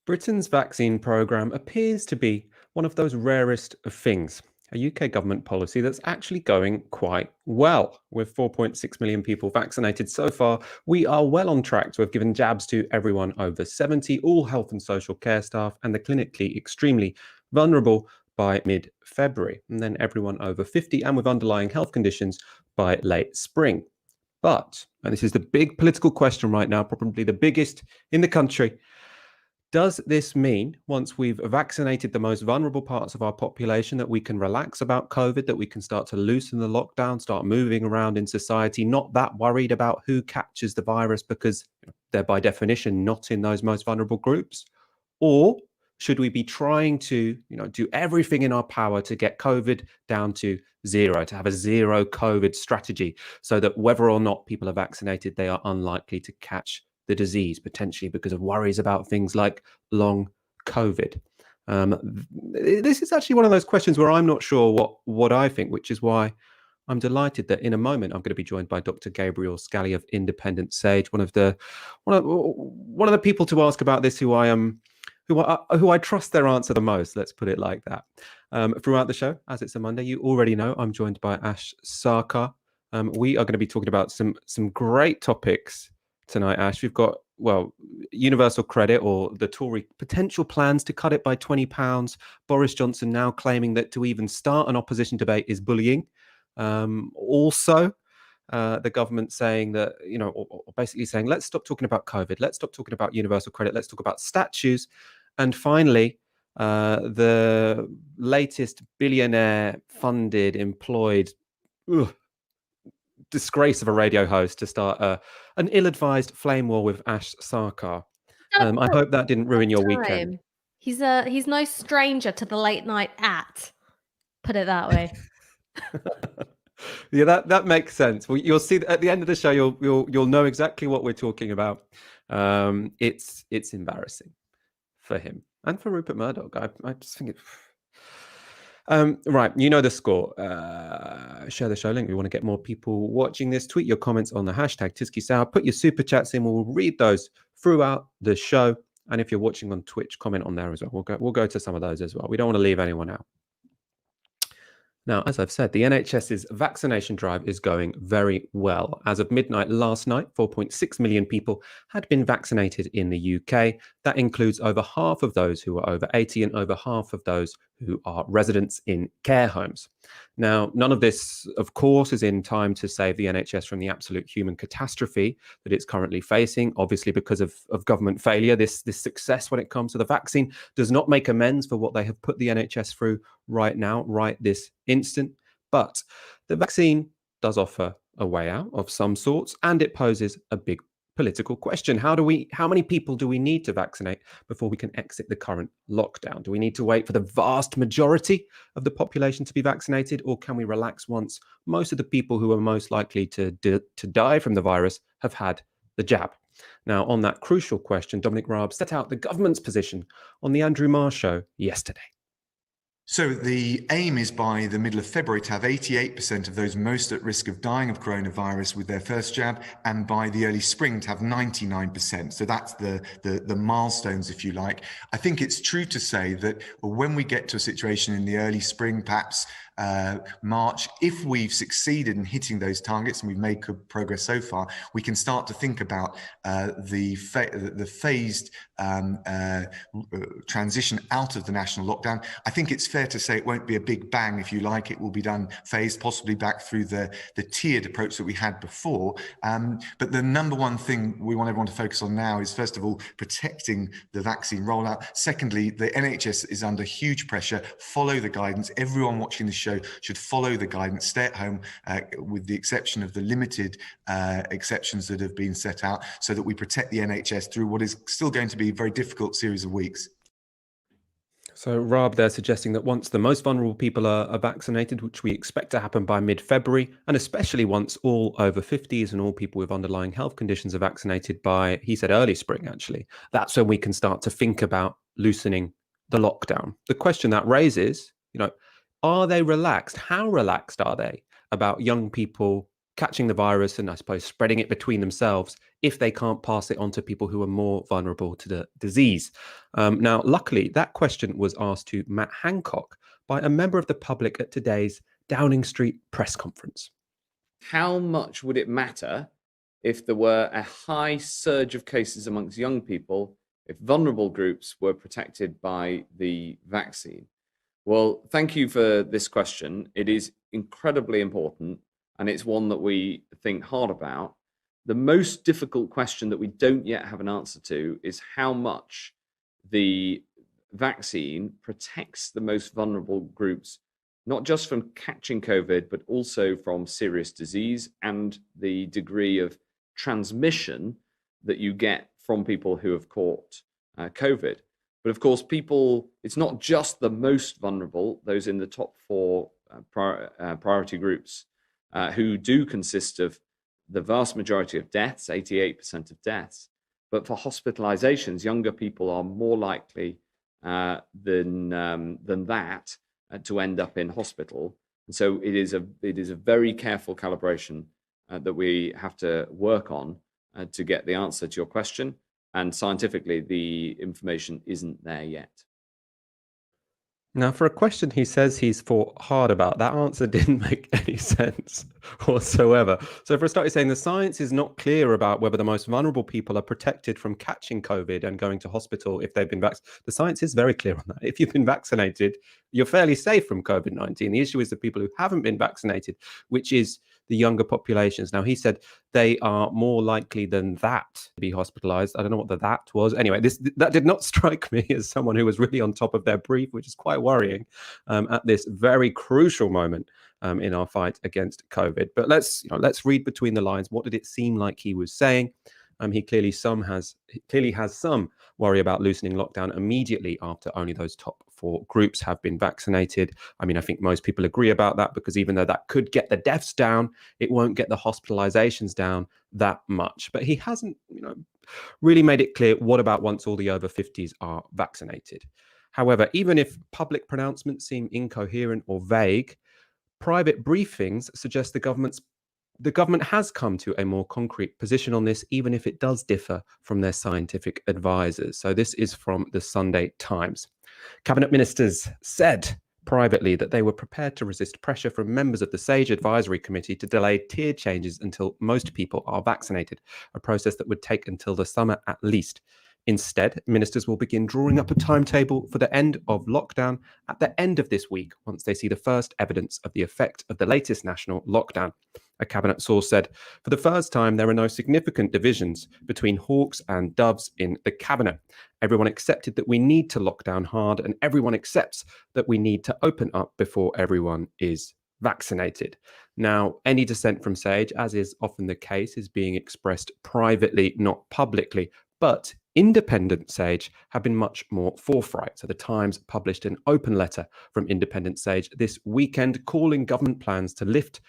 Britain's vaccine programme appears to be one of those rarest of things, a UK government policy that's actually going quite well. With 4.6 million people vaccinated so far, we are well on track to have given jabs to everyone over 70, all health and social care staff, and the clinically extremely vulnerable by mid-February, and then everyone over 50 and with underlying health conditions by late spring. But, and this is the big political question right now, probably the biggest in the country, does this mean once we've vaccinated the most vulnerable parts of our population that we can relax about COVID, that we can start to loosen the lockdown, start moving around in society, not that worried about who catches the virus because they're by definition not in those most vulnerable groups? Or should we be trying to, do everything in our power to get COVID down to zero, to have a zero COVID strategy so that whether or not people are vaccinated, they are unlikely to catch the disease, potentially because of worries about things like long COVID? This is actually one of those questions where I'm not sure what I think, which is why I'm delighted that in a moment I'm going to be joined by Dr. Gabriel Scally of Independent Sage, one of the people to ask about this who I trust their answer the most. Let's put it like that. Throughout the show, as it's a Monday, you already know I'm joined by Ash Sarkar. We are going to be talking about some great topics tonight, Ash. We've got, universal credit, or the Tory potential plans to cut it by £20. Boris Johnson now claiming that to even start an opposition debate is bullying. Also, the government saying that, or basically saying, let's stop talking about COVID. Let's stop talking about universal credit. Let's talk about statues. And finally, the latest billionaire funded, employed, disgrace of a radio host to start an ill-advised flame war with Ash Sarkar. I hope that didn't ruin your weekend. He's no stranger to the late night put it that way. Yeah, that makes sense. Well, you'll see at the end of the show, you'll know exactly what we're talking about. It's embarrassing for him and for Rupert Murdoch. I just think it. Right, you know the score. Share the show link. We want to get more people watching this. Tweet your comments on the hashtag Tysky. Put your super chats in. We'll read those throughout the show. And if you're watching on Twitch, comment on there as well. We'll go to some of those as well. We don't want to leave anyone out. Now, as I've said, the NHS's vaccination drive is going very well. As of midnight last night, 4.6 million people had been vaccinated in the UK. That includes over half of those who are over 80 and over half of those who are residents in care homes. Now, none of this, of course, is in time to save the NHS from the absolute human catastrophe that it's currently facing. Obviously, because of government failure, this success when it comes to the vaccine does not make amends for what they have put the NHS through right now, right this instant. But the vaccine does offer a way out of some sorts, and it poses a big political question. How many people do we need to vaccinate before we can exit the current lockdown? Do we need to wait for the vast majority of the population to be vaccinated, or can we relax once most of the people who are most likely to die from the virus have had the jab? Now, on that crucial question, Dominic Raab set out the government's position on the Andrew Marr show yesterday. So the aim is by the middle of February to have 88% of those most at risk of dying of coronavirus with their first jab, and by the early spring to have 99%. So that's the milestones, if you like. I think it's true to say that when we get to a situation in the early spring, perhaps March, if we've succeeded in hitting those targets and we've made good progress so far, we can start to think about the phased transition out of the national lockdown. I think it's fair to say it won't be a big bang, if you like. It will be done phased, possibly back through the tiered approach that we had before. But the number one thing we want everyone to focus on now is, first of all, protecting the vaccine rollout. Secondly, the NHS is under huge pressure. Follow the guidance. Everyone watching the show should follow the guidance. Stay at home, with the exception of the limited exceptions that have been set out, so that we protect the NHS through what is still going to be a very difficult series of weeks. So Raab, they're suggesting that once the most vulnerable people are vaccinated, which we expect to happen by mid-February, and especially once all over 50s and all people with underlying health conditions are vaccinated by, he said, early spring, actually, that's when we can start to think about loosening the lockdown. The question that raises, are they relaxed? How relaxed are they about young people catching the virus and I suppose spreading it between themselves if they can't pass it on to people who are more vulnerable to the disease. Now, luckily, that question was asked to Matt Hancock by a member of the public at today's Downing Street press conference. How much would it matter if there were a high surge of cases amongst young people, if vulnerable groups were protected by the vaccine? Well, thank you for this question. It is incredibly important, and it's one that we think hard about. The most difficult question that we don't yet have an answer to is how much the vaccine protects the most vulnerable groups, not just from catching COVID, but also from serious disease and the degree of transmission that you get from people who have caught COVID. But of course, it's not just the most vulnerable, those in the top 4 priority groups, who do consist of the vast majority of deaths, 88% of deaths. But for hospitalizations, younger people are more likely than that to end up in hospital. And so it is a very careful calibration that we have to work on to get the answer to your question. And scientifically, the information isn't there yet. Now, for a question he says he's thought hard about, that answer didn't make any sense whatsoever. So for a start, he's saying the science is not clear about whether the most vulnerable people are protected from catching COVID and going to hospital if they've been vaccinated. The science is very clear on that. If you've been vaccinated, you're fairly safe from COVID-19. The issue is the people who haven't been vaccinated, which is the younger populations. Now, he said they are more likely than that to be hospitalized. I don't know what that was. Anyway, that did not strike me as someone who was really on top of their brief, which is quite worrying at this very crucial moment in our fight against COVID. But let's read between the lines. What did it seem like he was saying? He clearly has some worry about loosening lockdown immediately after only those top 4 groups have been vaccinated. I mean, I think most people agree about that, because even though that could get the deaths down, it won't get the hospitalizations down that much. But he hasn't, really made it clear what about once all the over 50s are vaccinated. However, even if public pronouncements seem incoherent or vague, private briefings suggest the government has come to a more concrete position on this, even if it does differ from their scientific advisors. So this is from the Sunday Times. Cabinet ministers said privately that they were prepared to resist pressure from members of the SAGE Advisory Committee to delay tier changes until most people are vaccinated, a process that would take until the summer at least. Instead, ministers will begin drawing up a timetable for the end of lockdown at the end of this week, once they see the first evidence of the effect of the latest national lockdown. A cabinet source said, for the first time, there are no significant divisions between hawks and doves in the cabinet. Everyone accepted that we need to lock down hard, and everyone accepts that we need to open up before everyone is vaccinated. Now, any dissent from SAGE, as is often the case, is being expressed privately, not publicly. But independent SAGE have been much more forthright. So the Times published an open letter from independent SAGE this weekend calling government plans to lift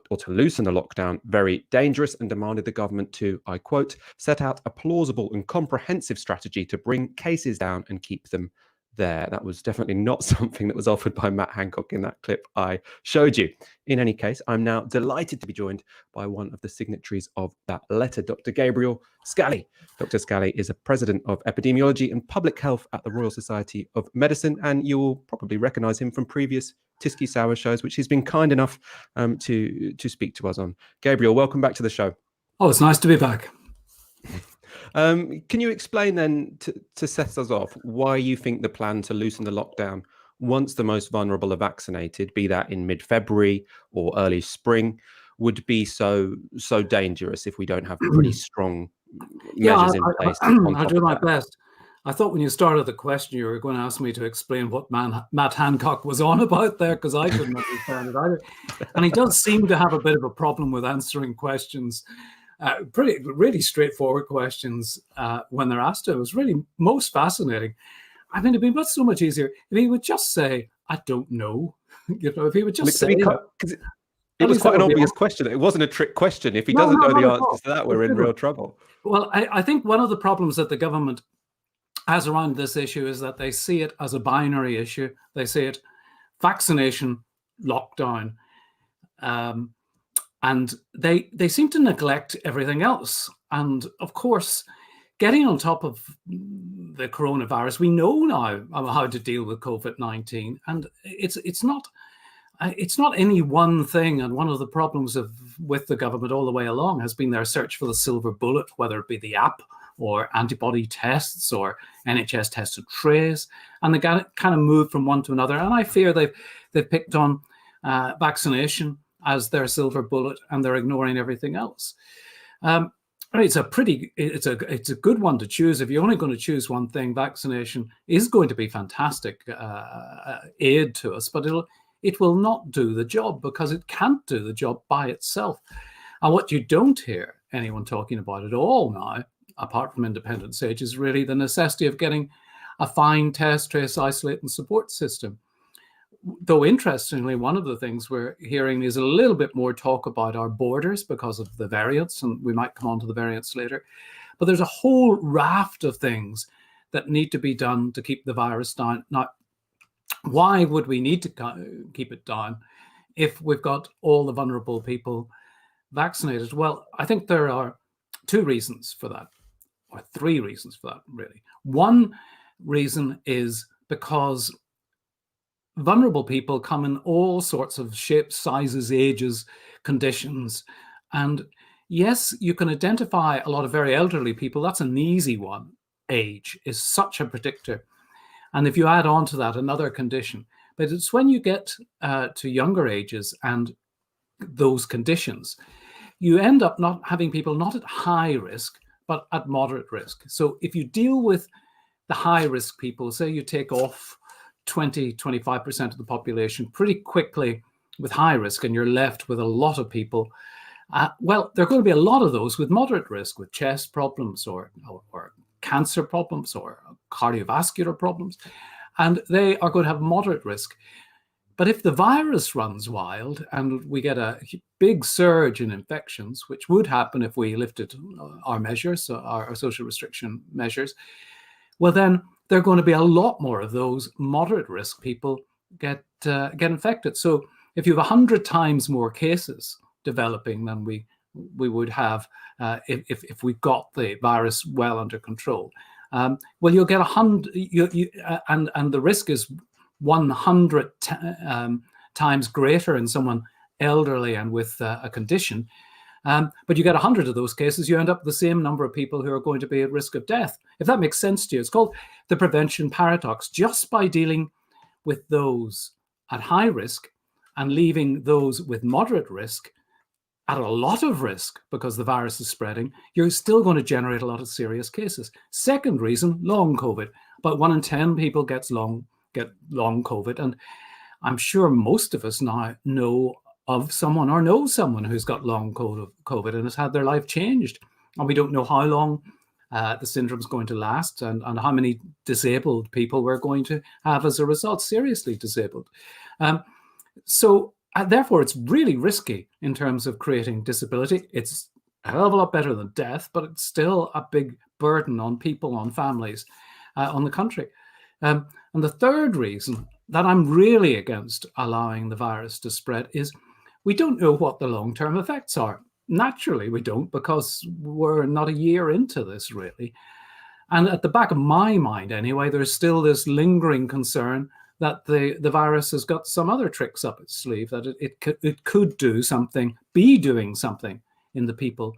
or to loosen the lockdown very dangerous, and demanded the government to, I quote, set out a plausible and comprehensive strategy to bring cases down and keep them there. That was definitely not something that was offered by Matt Hancock in that clip I showed you. In any case, I'm now delighted to be joined by one of the signatories of that letter, Dr. Gabriel Scally. Dr. Scally is a president of epidemiology and public health at the Royal Society of Medicine, and you will probably recognize him from previous Tysky Sour shows, which he's been kind enough to speak to us on. Gabriel, welcome back to the show. Oh, it's nice to be back. Can you explain then, to set us off, why you think the plan to loosen the lockdown once the most vulnerable are vaccinated, be that in mid-February or early spring, would be so dangerous if we don't have pretty strong measures in place? I'll do my best. I thought when you started the question, you were going to ask me to explain what Matt Hancock was on about there, because I couldn't understand it either. And he does seem to have a bit of a problem with answering questions. Really straightforward questions when they're asked. It was really most fascinating. I mean, it'd be so much easier if he would just say, "I don't know." If he would just say, it was quite an obvious question. It wasn't a trick question. If he doesn't know the answers to that, we're in real trouble. Well, I think one of the problems that the government has around this issue is that they see it as a binary issue. They see it vaccination, lockdown. And And they seem to neglect everything else. And of course, getting on top of the coronavirus, we know now how to deal with COVID-19, and it's not any one thing. And one of the problems with the government all the way along has been their search for the silver bullet, whether it be the app or antibody tests or NHS test and trace, and they kind of moved from one to another. And I fear they've picked on vaccination as their silver bullet, and they're ignoring everything else. It's a good one to choose. If you're only going to choose one thing, vaccination is going to be fantastic aid to us, but it will not do the job, because it can't do the job by itself. And what you don't hear anyone talking about at all now, apart from independent SAGE, is really the necessity of getting a fine test, trace, isolate, and support system. Though interestingly, one of the things we're hearing is a little bit more talk about our borders because of the variants, and we might come on to the variants later. But there's a whole raft of things that need to be done to keep the virus down. Now, why would we need to keep it down if we've got all the vulnerable people vaccinated? Well, I think there are two reasons for that, or three reasons for that, really. One reason is because vulnerable people come in all sorts of shapes, sizes, ages, conditions. And yes, you can identify a lot of very elderly people. That's an easy one. Age is such a predictor. And if you add on to that another condition, but it's when you get to younger ages and those conditions, you end up not having people not at high risk, but at moderate risk. So if you deal with the high risk people, say you take off 20-25% of the population pretty quickly with high risk, and you're left with a lot of people, well, there are going to be a lot of those with moderate risk, with chest problems or cancer problems or cardiovascular problems, and they are going to have moderate risk. But if the virus runs wild and we get a big surge in infections, which would happen if we lifted our measures, our social restriction measures, well, then there are going to be a lot more of those moderate risk people get infected. So if you have 100 times more cases developing than we would have if we got the virus well under control, well, you'll get 100, and the risk is 100 times greater in someone elderly and with a condition. But you get 100 of those cases, you end up with the same number of people who are going to be at risk of death. If that makes sense to you, it's called the prevention paradox. Just by dealing with those at high risk and leaving those with moderate risk at a lot of risk because the virus is spreading, you're still going to generate a lot of serious cases. Second reason, long COVID. About 1 in 10 people get long COVID. And I'm sure most of us now know of someone or know someone who's got long COVID and has had their life changed. And we don't know how long the syndrome is going to last and how many disabled people we're going to have as a result, seriously disabled. So therefore, it's really risky in terms of creating disability. It's a hell of a lot better than death, but it's still a big burden on people, on families, on the country. And the third reason that I'm really against allowing the virus to spread is we don't know what the long-term effects are. Naturally, we don't, because we're not a year into this, really. And at the back of my mind, anyway, there's still this lingering concern that the virus has got some other tricks up its sleeve, that it could do something, be doing something in the people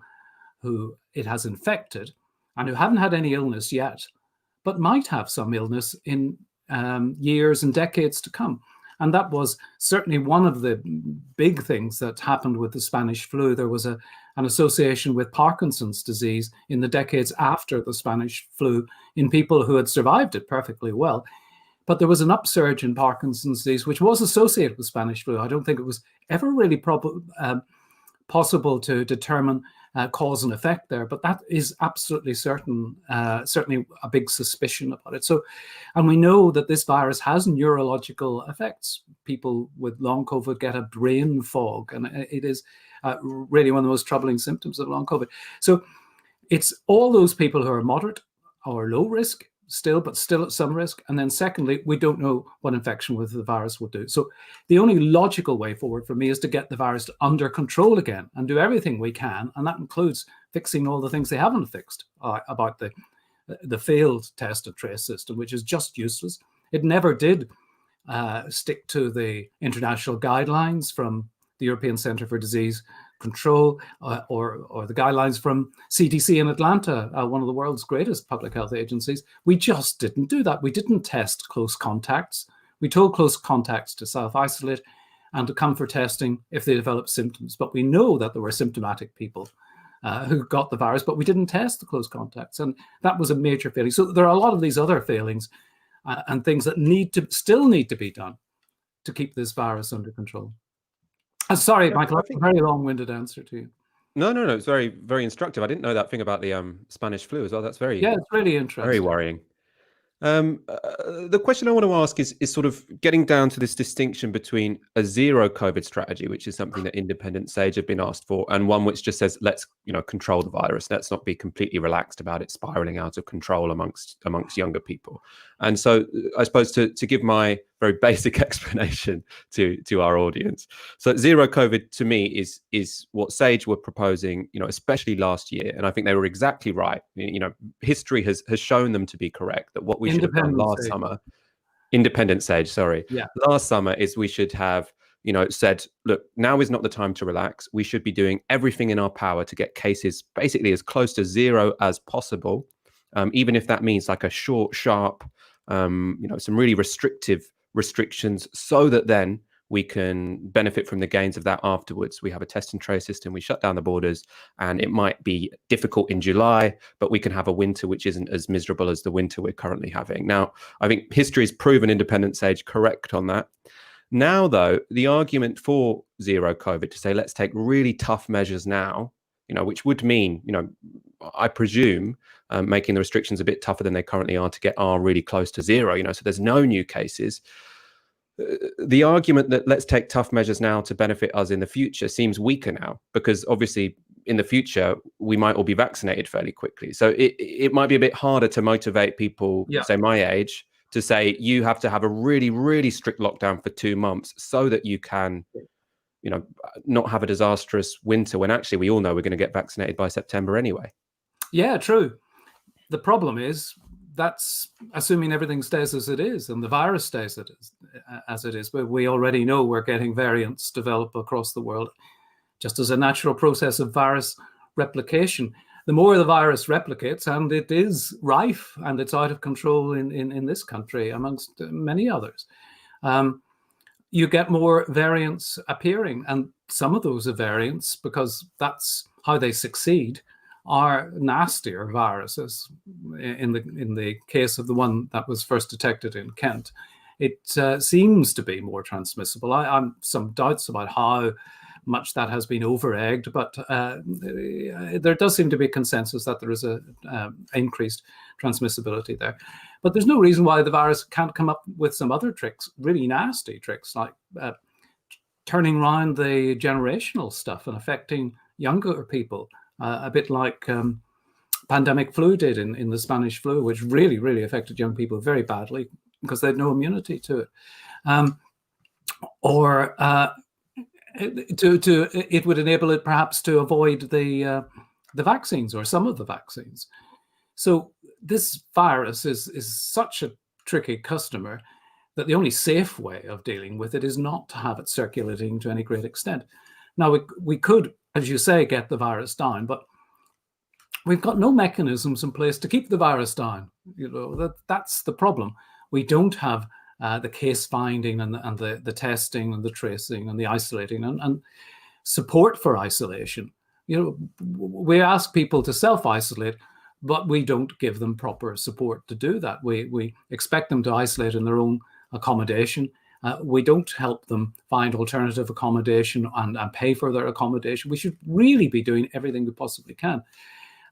who it has infected and who haven't had any illness yet, but might have some illness in years and decades to come. And that was certainly one of the big things that happened with the Spanish flu. There was an association with Parkinson's disease in the decades after the Spanish flu in people who had survived it perfectly well. But there was an upsurge in Parkinson's disease, which was associated with Spanish flu. I don't think it was ever really possible to determine cause and effect there, but that is absolutely certain, certainly a big suspicion about it. So, and we know that this virus has neurological effects. People with long COVID get a brain fog, and it is really one of the most troubling symptoms of long COVID. So it's all those people who are moderate or low risk, still, but still at some risk. And then secondly, we don't know what infection with the virus will do. So the only logical way forward for me is to get the virus under control again and do everything we can. And that includes fixing all the things they haven't fixed about the failed test and trace system, which is just useless. It never did stick to the international guidelines from the European Centre for Disease Control or the guidelines from CDC in Atlanta, one of the world's greatest public health agencies. We just didn't do that. We didn't test close contacts. We told close contacts to self-isolate and to come for testing if they developed symptoms. But we know that there were symptomatic people who got the virus, but we didn't test the close contacts. And that was a major failing. So there are a lot of these other failings and things that still need to be done to keep this virus under control. Sorry, Michael, that's a very long-winded answer to you. No. It's very, very instructive. I didn't know that thing about the Spanish flu as well. That's very, it's really interesting. very worrying. The question I want to ask is sort of getting down to this distinction between a zero COVID strategy, which is something that Independent Sage have been asked for, and one which just says, let's control the virus. Let's not be completely relaxed about it spiraling out of control amongst younger people. And so I suppose to give my very basic explanation to our audience. So zero COVID to me is what Sage were proposing, especially last year. And I think they were exactly right. History has shown them to be correct, that what we should have done last summer, Independent Sage, sorry. Yeah. Last summer is we should have, said, look, now is not the time to relax. We should be doing everything in our power to get cases basically as close to zero as possible. Even if that means like a short, sharp, some really restrictions, so that then we can benefit from the gains of that afterwards. We have a test and trace system, we shut down the borders, and it might be difficult in July, but we can have a winter which isn't as miserable as the winter we're currently having. Now, I think history has proven Independent Sage correct on that. Now, though, the argument for zero COVID to say, let's take really tough measures now, which would mean, I presume, making the restrictions a bit tougher than they currently are to get R really close to zero, so there's no new cases. The argument that let's take tough measures now to benefit us in the future seems weaker now, because obviously in the future we might all be vaccinated fairly quickly. So it might be a bit harder to motivate people, say my age, to say you have to have a really, really strict lockdown for 2 months so that you can, not have a disastrous winter, when actually we all know we're going to get vaccinated by September anyway. Yeah, true. The problem is that's assuming everything stays as it is and the virus stays as it is. But we already know we're getting variants develop across the world, just as a natural process of virus replication. The more the virus replicates, and it is rife and it's out of control in this country, amongst many others, you get more variants appearing. And some of those are variants, because that's how they succeed, are nastier viruses. In the case of the one that was first detected in Kent, it seems to be more transmissible. I'm some doubts about how much that has been over-egged, but there does seem to be consensus that there is a increased transmissibility there. But there's no reason why the virus can't come up with some other tricks, really nasty tricks, like turning around the generational stuff and affecting younger people, a bit like pandemic flu did in the Spanish flu, which really, really affected young people very badly because they had no immunity to it. It would enable it perhaps to avoid the vaccines, or some of the vaccines. So this virus is such a tricky customer that the only safe way of dealing with it is not to have it circulating to any great extent. Now, we could, as you say, get the virus down, but we've got no mechanisms in place to keep the virus down. That's the problem. We don't have the case finding and the testing and the tracing and the isolating and support for isolation. We ask people to self-isolate, but we don't give them proper support to do that. We expect them to isolate in their own accommodation. We don't help them find alternative accommodation and pay for their accommodation. We should really be doing everything we possibly can.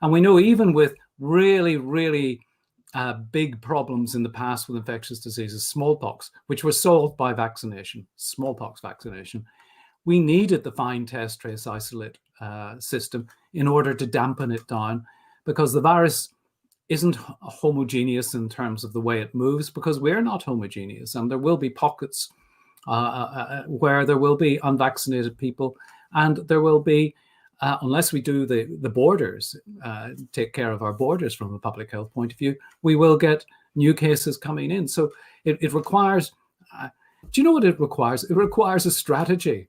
And we know even with really, really big problems in the past with infectious diseases, smallpox, which were solved by vaccination, smallpox vaccination, we needed the find, test, trace, isolate system in order to dampen it down, because the virus isn't homogeneous in terms of the way it moves, because we're not homogeneous, and there will be pockets where there will be unvaccinated people, and there will be, unless we do the borders, take care of our borders from a public health point of view, we will get new cases coming in. So it requires, do you know what it requires? It requires a strategy.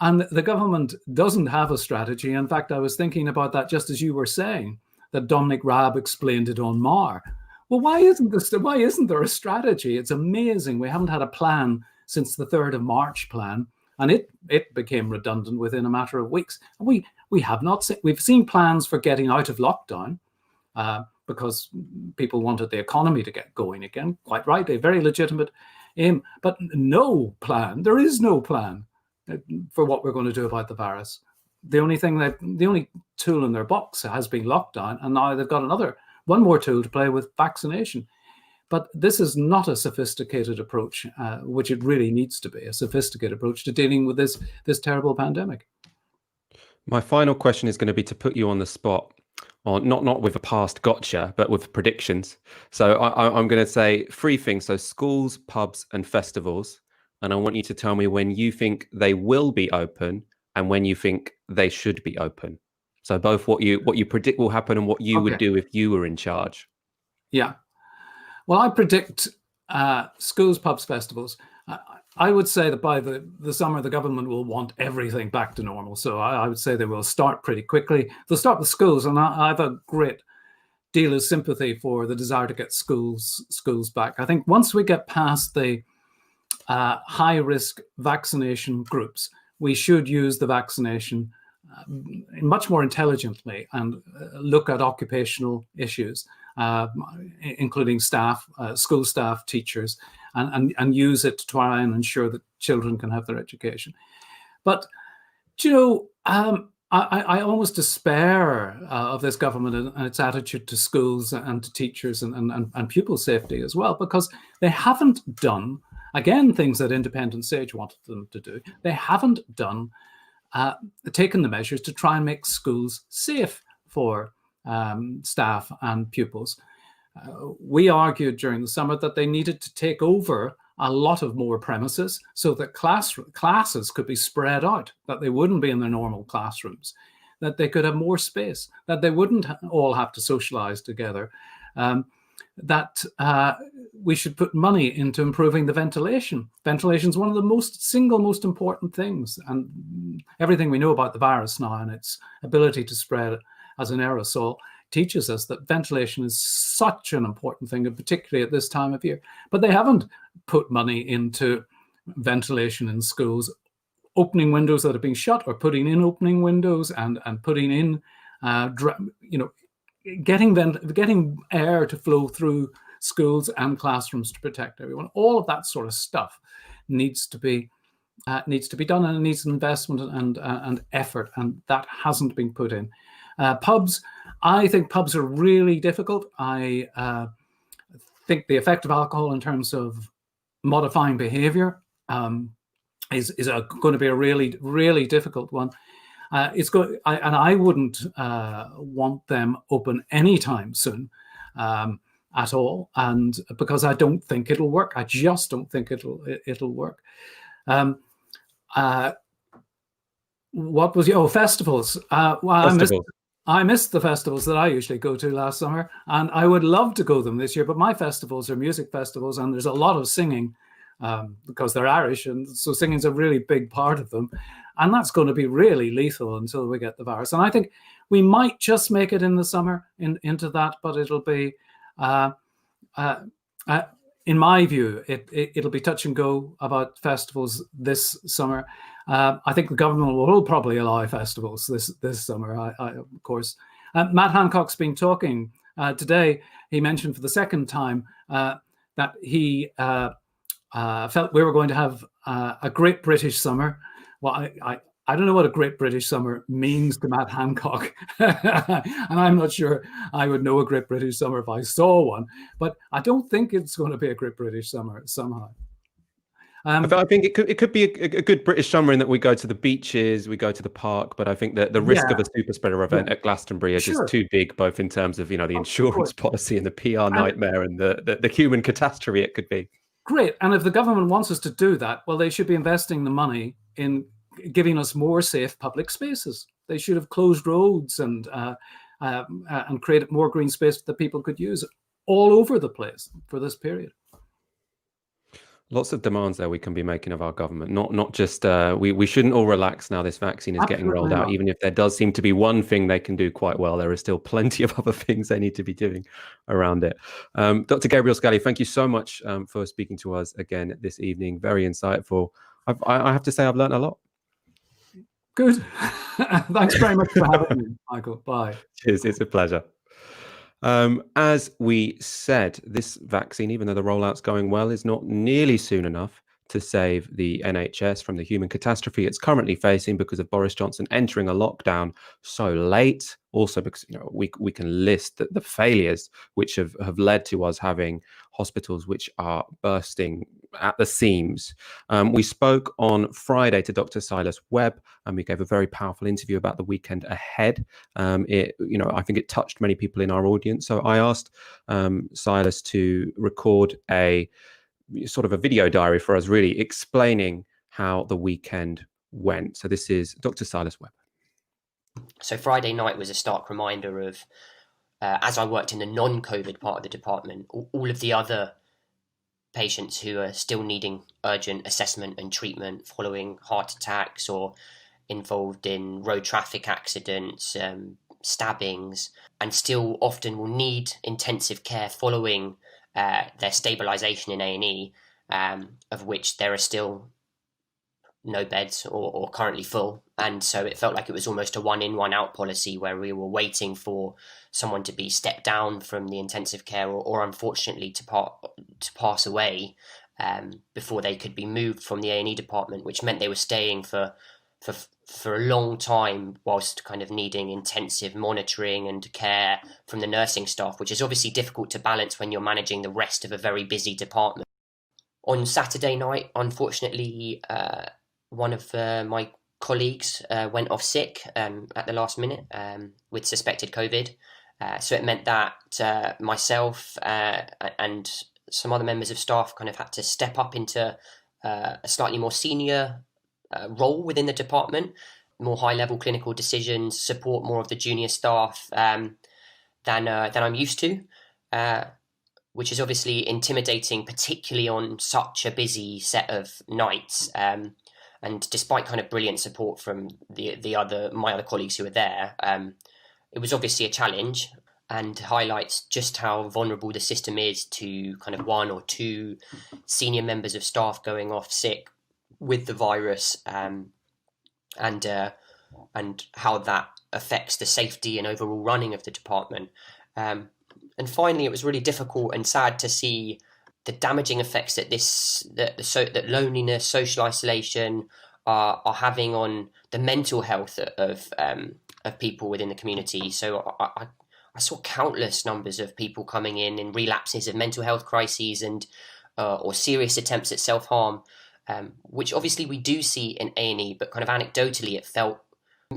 And the government doesn't have a strategy. In fact, I was thinking about that just as you were saying, that Dominic Raab explained it on Mar. Well, why isn't there a strategy? It's amazing. We haven't had a plan since the 3rd of March plan, and it became redundant within a matter of weeks. We have not seen, we've seen plans for getting out of lockdown because people wanted the economy to get going again. Quite right, a very legitimate aim, but no plan. There is no plan for what we're going to do about the virus. The only tool in their box has been lockdown, and now they've got one more tool to play with, vaccination. But this is not a sophisticated approach, which it really needs to be, a sophisticated approach to dealing with this terrible pandemic. My final question is going to be to put you on the spot, on not with a past gotcha, but with predictions. So I'm going to say 3 things. So schools, pubs, and festivals. And I want you to tell me when you think they will be open and when you think they should be open. So both what you predict will happen and what you would do if you were in charge. Yeah. Well, I predict schools, pubs, festivals. I would say that by the summer, the government will want everything back to normal. So I would say they will start pretty quickly. They'll start with schools, and I have a great deal of sympathy for the desire to get schools back. I think once we get past the high-risk vaccination groups, we should use the vaccination much more intelligently and look at occupational issues, including staff, school staff, teachers, and use it to try and ensure that children can have their education. But, you know, I almost despair of this government and its attitude to schools and to teachers and pupil safety as well, because they haven't done, again, things that Independent Sage wanted them to do. They haven't done, taken the measures to try and make schools safe for staff and pupils. We argued during the summer that they needed to take over a lot of more premises so that classes could be spread out, that they wouldn't be in their normal classrooms, that they could have more space, that they wouldn't all have to socialize together, that we should put money into improving the ventilation. Ventilation is one of the single most important things. And everything we know about the virus now and its ability to spread as an aerosol teaches us that ventilation is such an important thing, and particularly at this time of year. But they haven't put money into ventilation in schools, opening windows that have been shut, or putting in opening windows and putting in, getting air to flow through schools and classrooms to protect everyone. All of that sort of stuff needs to be done, and it needs investment and effort, and that hasn't been put in. Pubs, I think pubs are really difficult. I think the effect of alcohol in terms of modifying behavior is going to be a really, really difficult one. I wouldn't want them open anytime soon at all, and because I don't think it'll work. I just don't think it'll work. What was festivals? Festivals. I missed the festivals that I usually go to last summer, and I would love to go them this year. But my festivals are music festivals, and there's a lot of singing because they're Irish, and so singing's a really big part of them. And that's going to be really lethal until we get the virus. And I think we might just make it in the summer into that, but it'll be, in my view, it'll be touch and go about festivals this summer. I think the government will probably allow festivals this summer, of course. Matt Hancock's been talking today. He mentioned for the second time that he felt we were going to have a great British summer. Well, I don't know what a great British summer means to Matt Hancock. And I'm not sure I would know a great British summer if I saw one. But I don't think it's going to be a great British summer somehow. I think it could be a good British summer in that we go to the beaches, we go to the park, but I think that the risk of a super spreader event at Glastonbury is just too big, both in terms of, the insurance policy and the PR nightmare and the human catastrophe it could be. Great. And if the government wants us to do that, well, they should be investing the money in giving us more safe public spaces. They should have closed roads and created more green space that people could use all over the place for this period. Lots of demands there we can be making of our government, not just we shouldn't all relax now this vaccine is getting rolled out. Even if there does seem to be one thing they can do quite well, there is still plenty of other things they need to be doing around it. Dr. Gabriel Scally, thank you so much for speaking to us again this evening. Very insightful. I have to say I've learned a lot. Good. Thanks very much for having me, Michael. Bye. Cheers. It's a pleasure. As we said, this vaccine, even though the rollout's going well, is not nearly soon enough to save the NHS from the human catastrophe it's currently facing because of Boris Johnson entering a lockdown so late. Also because we can list the failures which have led to us having hospitals which are bursting at the seams. We spoke on Friday to Dr. Silas Webb, and we gave a very powerful interview about the weekend ahead. I think it touched many people in our audience. So I asked Silas to record a sort of a video diary for us, really explaining how the weekend went. So this is Dr. Silas Webb. So Friday night was a stark reminder of, as I worked in the non-COVID part of the department, all of the other patients who are still needing urgent assessment and treatment following heart attacks or involved in road traffic accidents, stabbings, and still often will need intensive care following their stabilisation in A&E, of which there are still no beds or currently full. And so it felt like it was almost a one in, one out policy where we were waiting for someone to be stepped down from the intensive care or unfortunately to pass away before they could be moved from the A&E department, which meant they were staying for a long time whilst kind of needing intensive monitoring and care from the nursing staff, which is obviously difficult to balance when you're managing the rest of a very busy department. On Saturday night, unfortunately, one of my colleagues went off sick at the last minute with suspected COVID. So it meant that myself and some other members of staff kind of had to step up into a slightly more senior role within the department, more high-level clinical decisions, support more of the junior staff than I'm used to, which is obviously intimidating, particularly on such a busy set of nights. And despite kind of brilliant support from my other colleagues who were there, it was obviously a challenge and highlights just how vulnerable the system is to kind of one or two senior members of staff going off sick with the virus, and how that affects the safety and overall running of the department. And finally, it was really difficult and sad to see the damaging effects that loneliness, social isolation are having on the mental health of people within the community. So I saw countless numbers of people coming in relapses of mental health crises and or serious attempts at self-harm, which obviously we do see in A&E, but kind of anecdotally it felt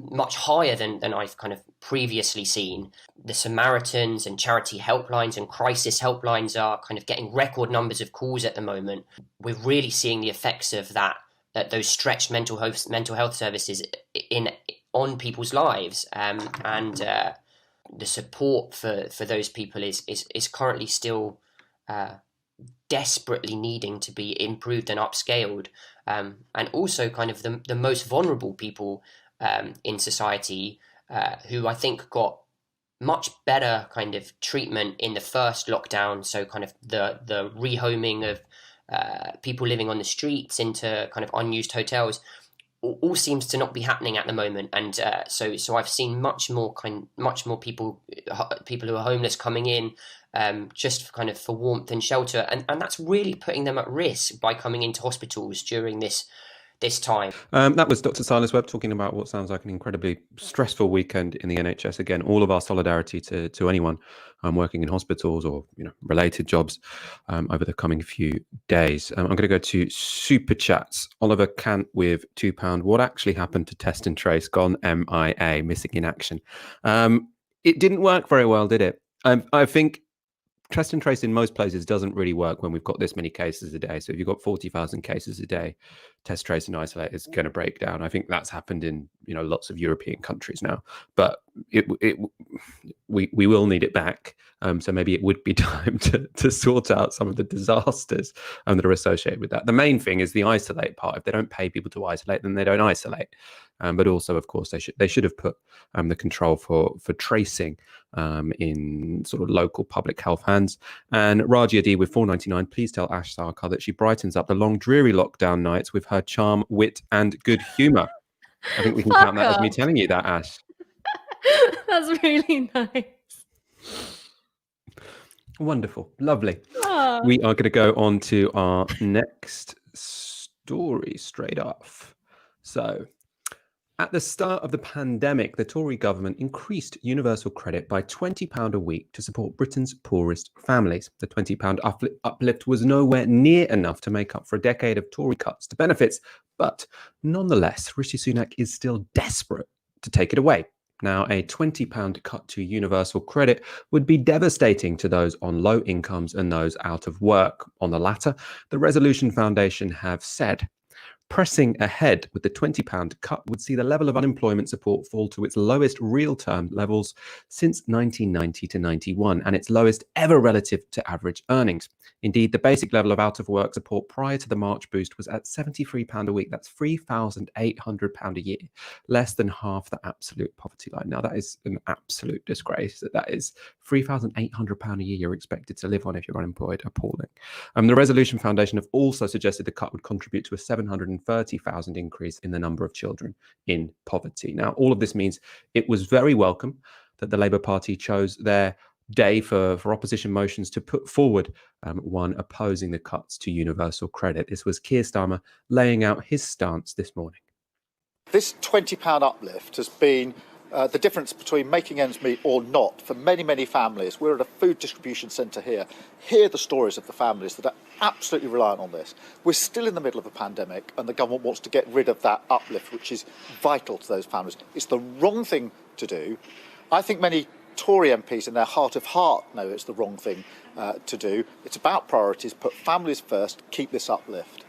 much higher than I've kind of previously seen. The Samaritans and charity helplines and crisis helplines are kind of getting record numbers of calls at the moment. We're really seeing the effects of those stretched mental health services on people's lives, and the support for those people is currently still desperately needing to be improved and upscaled, and also kind of the most vulnerable people in society, who I think got much better kind of treatment in the first lockdown. So kind of the rehoming of people living on the streets into kind of unused hotels all seems to not be happening at the moment. And so I've seen much more people who are homeless coming in just kind of for warmth and shelter, and that's really putting them at risk by coming into hospitals during this this time. That was Dr. Silas Webb talking about what sounds like an incredibly stressful weekend in the NHS. Again, all of our solidarity to anyone working in hospitals or related jobs over the coming few days. I'm going to go to super chats. Oliver Cant with £2. What actually happened to Test and Trace? Gone MIA, missing in action. It didn't work very well, did it? I think Test and Trace in most places doesn't really work when we've got this many cases a day. So if you've got 40,000 cases a day, Test, Trace and Isolate is going to break down. I think that's happened in lots of European countries now, but we will need it back. So maybe it would be time to sort out some of the disasters that are associated with that. The main thing is the isolate part. If they don't pay people to isolate, then they don't isolate. But also, of course, they should have put the control for tracing in sort of local public health hands. And Raji Adi with £4.99, please tell Ash Sarkar that she brightens up the long, dreary lockdown nights with her charm, wit, and good humour. I think we can count that as me telling you that, Ash. That's really nice. Wonderful. Lovely. Oh. We are going to go on to our next story straight off. So, at the start of the pandemic, the Tory government increased universal credit by £20 a week to support Britain's poorest families. The £20 uplift was nowhere near enough to make up for a decade of Tory cuts to benefits, but nonetheless, Rishi Sunak is still desperate to take it away. Now, a £20 cut to universal credit would be devastating to those on low incomes and those out of work. On the latter, the Resolution Foundation have said. Pressing ahead with the £20 cut would see the level of unemployment support fall to its lowest real-term levels since 1990 to 91 and its lowest ever relative to average earnings. Indeed, the basic level of out-of-work support prior to the March boost was at £73 a week. That's £3,800 a year, less than half the absolute poverty line. Now, that is an absolute disgrace. That is £3,800 a year you're expected to live on if you're unemployed. Appalling. The Resolution Foundation have also suggested the cut would contribute to a 730,000 increase in the number of children in poverty. Now, all of this means it was very welcome that the Labour Party chose their day for opposition motions to put forward one opposing the cuts to universal credit. This was Keir Starmer laying out his stance this morning. This £20 uplift has been the difference between making ends meet or not for many, many families. We're at a food distribution centre here. Hear the stories of the families that are absolutely reliant on this. We're still in the middle of a pandemic and the government wants to get rid of that uplift, which is vital to those families. It's the wrong thing to do. I think many Tory MPs in their heart of heart know it's the wrong thing to do. It's about priorities. Put families first. Keep this uplift.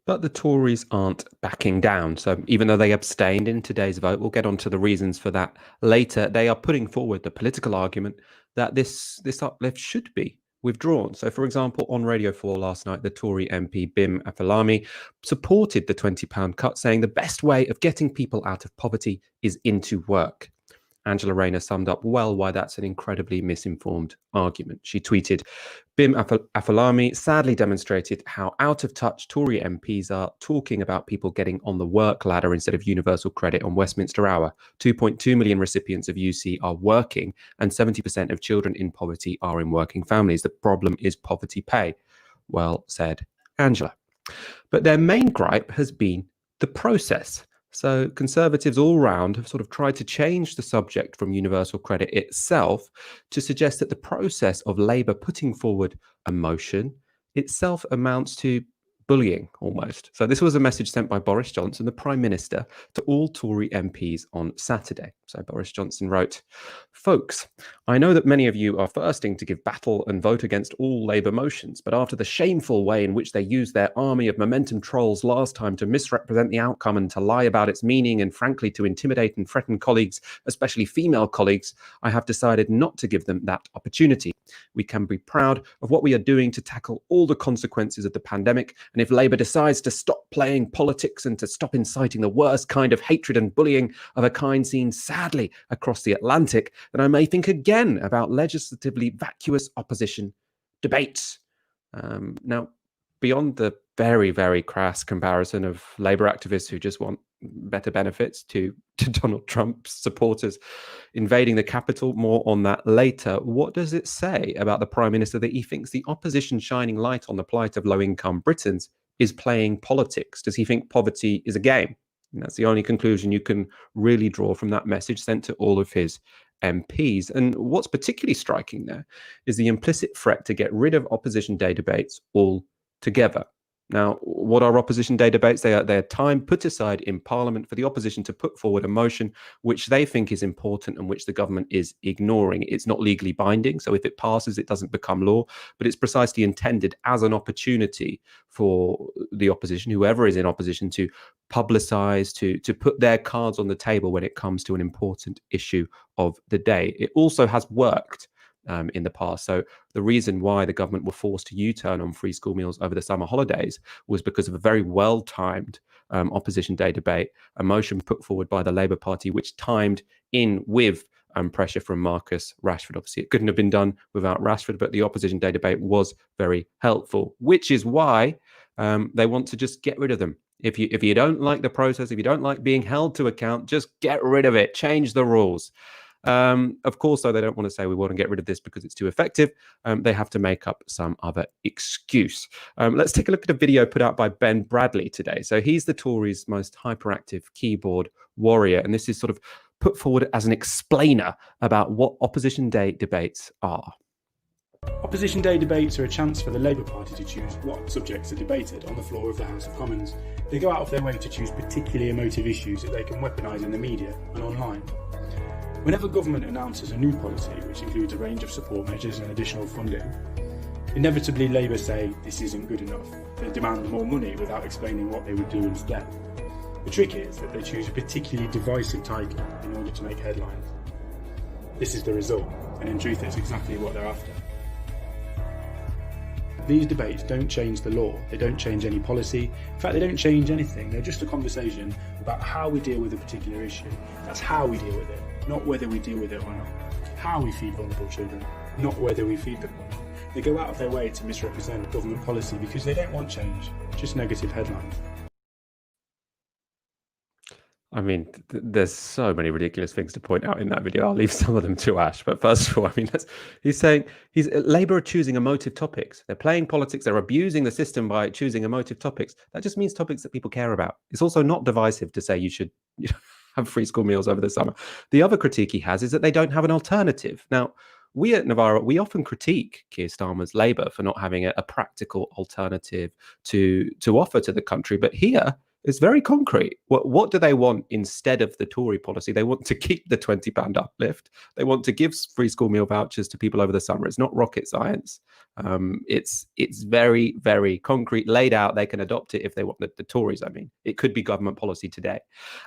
But the Tories aren't backing down. So even though they abstained in today's vote, we'll get onto the reasons for that later, they are putting forward the political argument that this uplift should be withdrawn. So, for example, on Radio 4 last night, the Tory MP Bim Afellami supported the £20 cut, saying the best way of getting people out of poverty is into work. Angela Rayner summed up well why that's an incredibly misinformed argument. She tweeted, Bim Afellami sadly demonstrated how out of touch Tory MPs are talking about people getting on the work ladder instead of universal credit on Westminster Hour. 2.2 million recipients of UC are working and 70% of children in poverty are in working families. The problem is poverty pay. Well said, Angela. But their main gripe has been the process. So Conservatives all round have sort of tried to change the subject from universal credit itself to suggest that the process of Labour putting forward a motion itself amounts to bullying almost. So this was a message sent by Boris Johnson, the Prime Minister, to all Tory MPs on Saturday. So Boris Johnson wrote, "Folks, I know that many of you are thirsting to give battle and vote against all Labour motions, but after the shameful way in which they used their army of momentum trolls last time to misrepresent the outcome and to lie about its meaning and frankly to intimidate and threaten colleagues, especially female colleagues, I have decided not to give them that opportunity. We can be proud of what we are doing to tackle all the consequences of the pandemic, and if Labour decides to stop playing politics and to stop inciting the worst kind of hatred and bullying of a kind seen sadly across the Atlantic, then I may think again about legislatively vacuous opposition debates." Now, beyond the very, very crass comparison of Labour activists who just want better benefits to Donald Trump's supporters invading the capital, more on that later, what does it say about the Prime Minister that he thinks the opposition shining light on the plight of low-income Britons is playing politics? Does he think poverty is a game? And that's the only conclusion you can really draw from that message sent to all of his MPs. And what's particularly striking there is the implicit threat to get rid of opposition day debates altogether. Now, what are opposition day debates? They're time put aside in Parliament for the opposition to put forward a motion which they think is important and which the government is ignoring. It's not legally binding, so if it passes, it doesn't become law, but it's precisely intended as an opportunity for the opposition, whoever is in opposition, to publicize, to put their cards on the table when it comes to an important issue of the day. It also has worked in the past. So the reason why the government were forced to U-turn on free school meals over the summer holidays was because of a very well-timed opposition day debate, a motion put forward by the Labour Party, which timed in with pressure from Marcus Rashford. Obviously, it couldn't have been done without Rashford, but the opposition day debate was very helpful, which is why they want to just get rid of them. If you don't like the process, if you don't like being held to account, just get rid of it, change the rules. Of course, though, they don't want to say we want to get rid of this because it's too effective. They have to make up some other excuse. Let's take a look at a video put out by Ben Bradley today. So he's the Tories' most hyperactive keyboard warrior, and this is sort of put forward as an explainer about what opposition day debates are. Opposition day debates are a chance for the Labour Party to choose what subjects are debated on the floor of the House of Commons. They go out of their way to choose particularly emotive issues that they can weaponise in the media and online. Whenever government announces a new policy, which includes a range of support measures and additional funding, inevitably Labour say this isn't good enough. They demand more money without explaining what they would do instead. The trick is that they choose a particularly divisive title in order to make headlines. This is the result, and in truth it's exactly what they're after. These debates don't change the law, they don't change any policy, in fact they don't change anything, they're just a conversation about how we deal with a particular issue. That's how we deal with it, not whether we deal with it or not. How we feed vulnerable children, not whether we feed them or not. They go out of their way to misrepresent government policy because they don't want change, just negative headlines. I mean, there's so many ridiculous things to point out in that video. I'll leave some of them to Ash. But first of all, I mean, he's saying Labour are choosing emotive topics. They're playing politics. They're abusing the system by choosing emotive topics. That just means topics that people care about. It's also not divisive to say you should have free school meals over the summer. The other critique he has is that they don't have an alternative. Now, we at Novara, we often critique Keir Starmer's Labour for not having a practical alternative to offer to the country. But here, it's very concrete. What do they want instead of the Tory policy? They want to keep the £20 uplift. They want to give free school meal vouchers to people over the summer. It's not rocket science. It's very, very concrete, laid out. They can adopt it if they want. The Tories, I mean. It could be government policy today.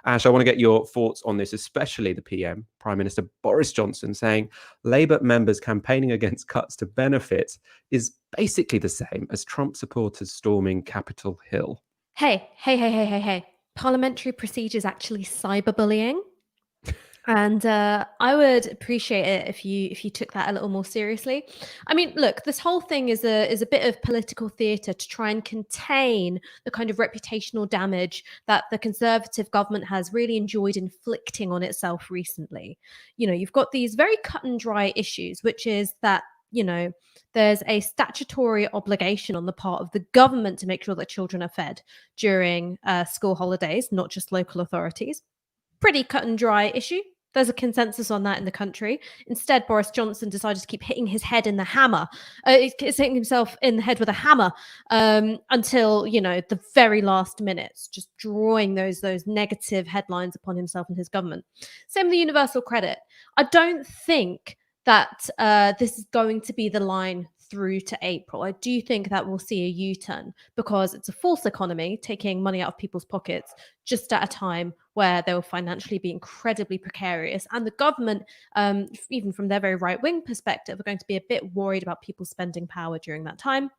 Ash, I want to get your thoughts on this, especially the PM, Prime Minister Boris Johnson, saying Labour members campaigning against cuts to benefits is basically the same as Trump supporters storming Capitol Hill. Hey. Parliamentary procedure is actually cyberbullying. And I would appreciate it if you took that a little more seriously. I mean, look, this whole thing is a bit of political theatre to try and contain the kind of reputational damage that the Conservative government has really enjoyed inflicting on itself recently. You know, you've got these very cut and dry issues, which is that, you know, there's a statutory obligation on the part of the government to make sure that children are fed during school holidays, not just local authorities. Pretty cut and dry issue. There's a consensus on that in the country. Instead, Boris Johnson decided to keep hitting his head in the hammer, hitting himself in the head with a hammer until, you know, the very last minutes, just drawing those negative headlines upon himself and his government. Same with the universal credit. I don't think that this is going to be the line through to April. I do think that we'll see a U-turn because it's a false economy taking money out of people's pockets just at a time where they will financially be incredibly precarious. And the government, even from their very right-wing perspective, are going to be a bit worried about people's spending power during that time.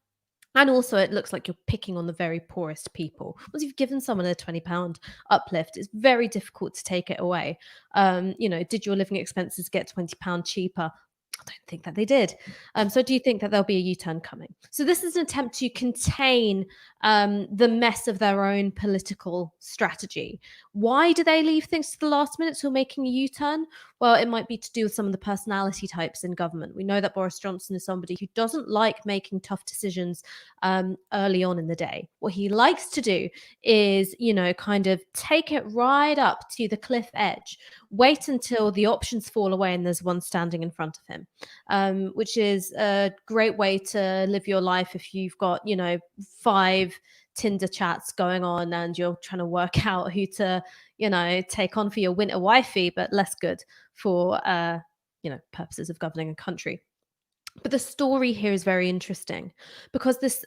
And also, it looks like you're picking on the very poorest people. Once you've given someone a £20 uplift, it's very difficult to take it away. You know, did your living expenses get £20 cheaper? I don't think that they did. So I do think that there'll be a U-turn coming. So this is an attempt to contain the mess of their own political strategy. Why do they leave things to the last minute till making a U-turn? Well, it might be to do with some of the personality types in government. We know that Boris Johnson is somebody who doesn't like making tough decisions early on in the day. What he likes to do is, kind of take it right up to the cliff edge, wait until the options fall away and there's one standing in front of him, which is a great way to live your life if you've got, 5 Tinder chats going on and you're trying to work out who to, take on for your winter wifey, but less good for, purposes of governing a country. But the story here is very interesting because this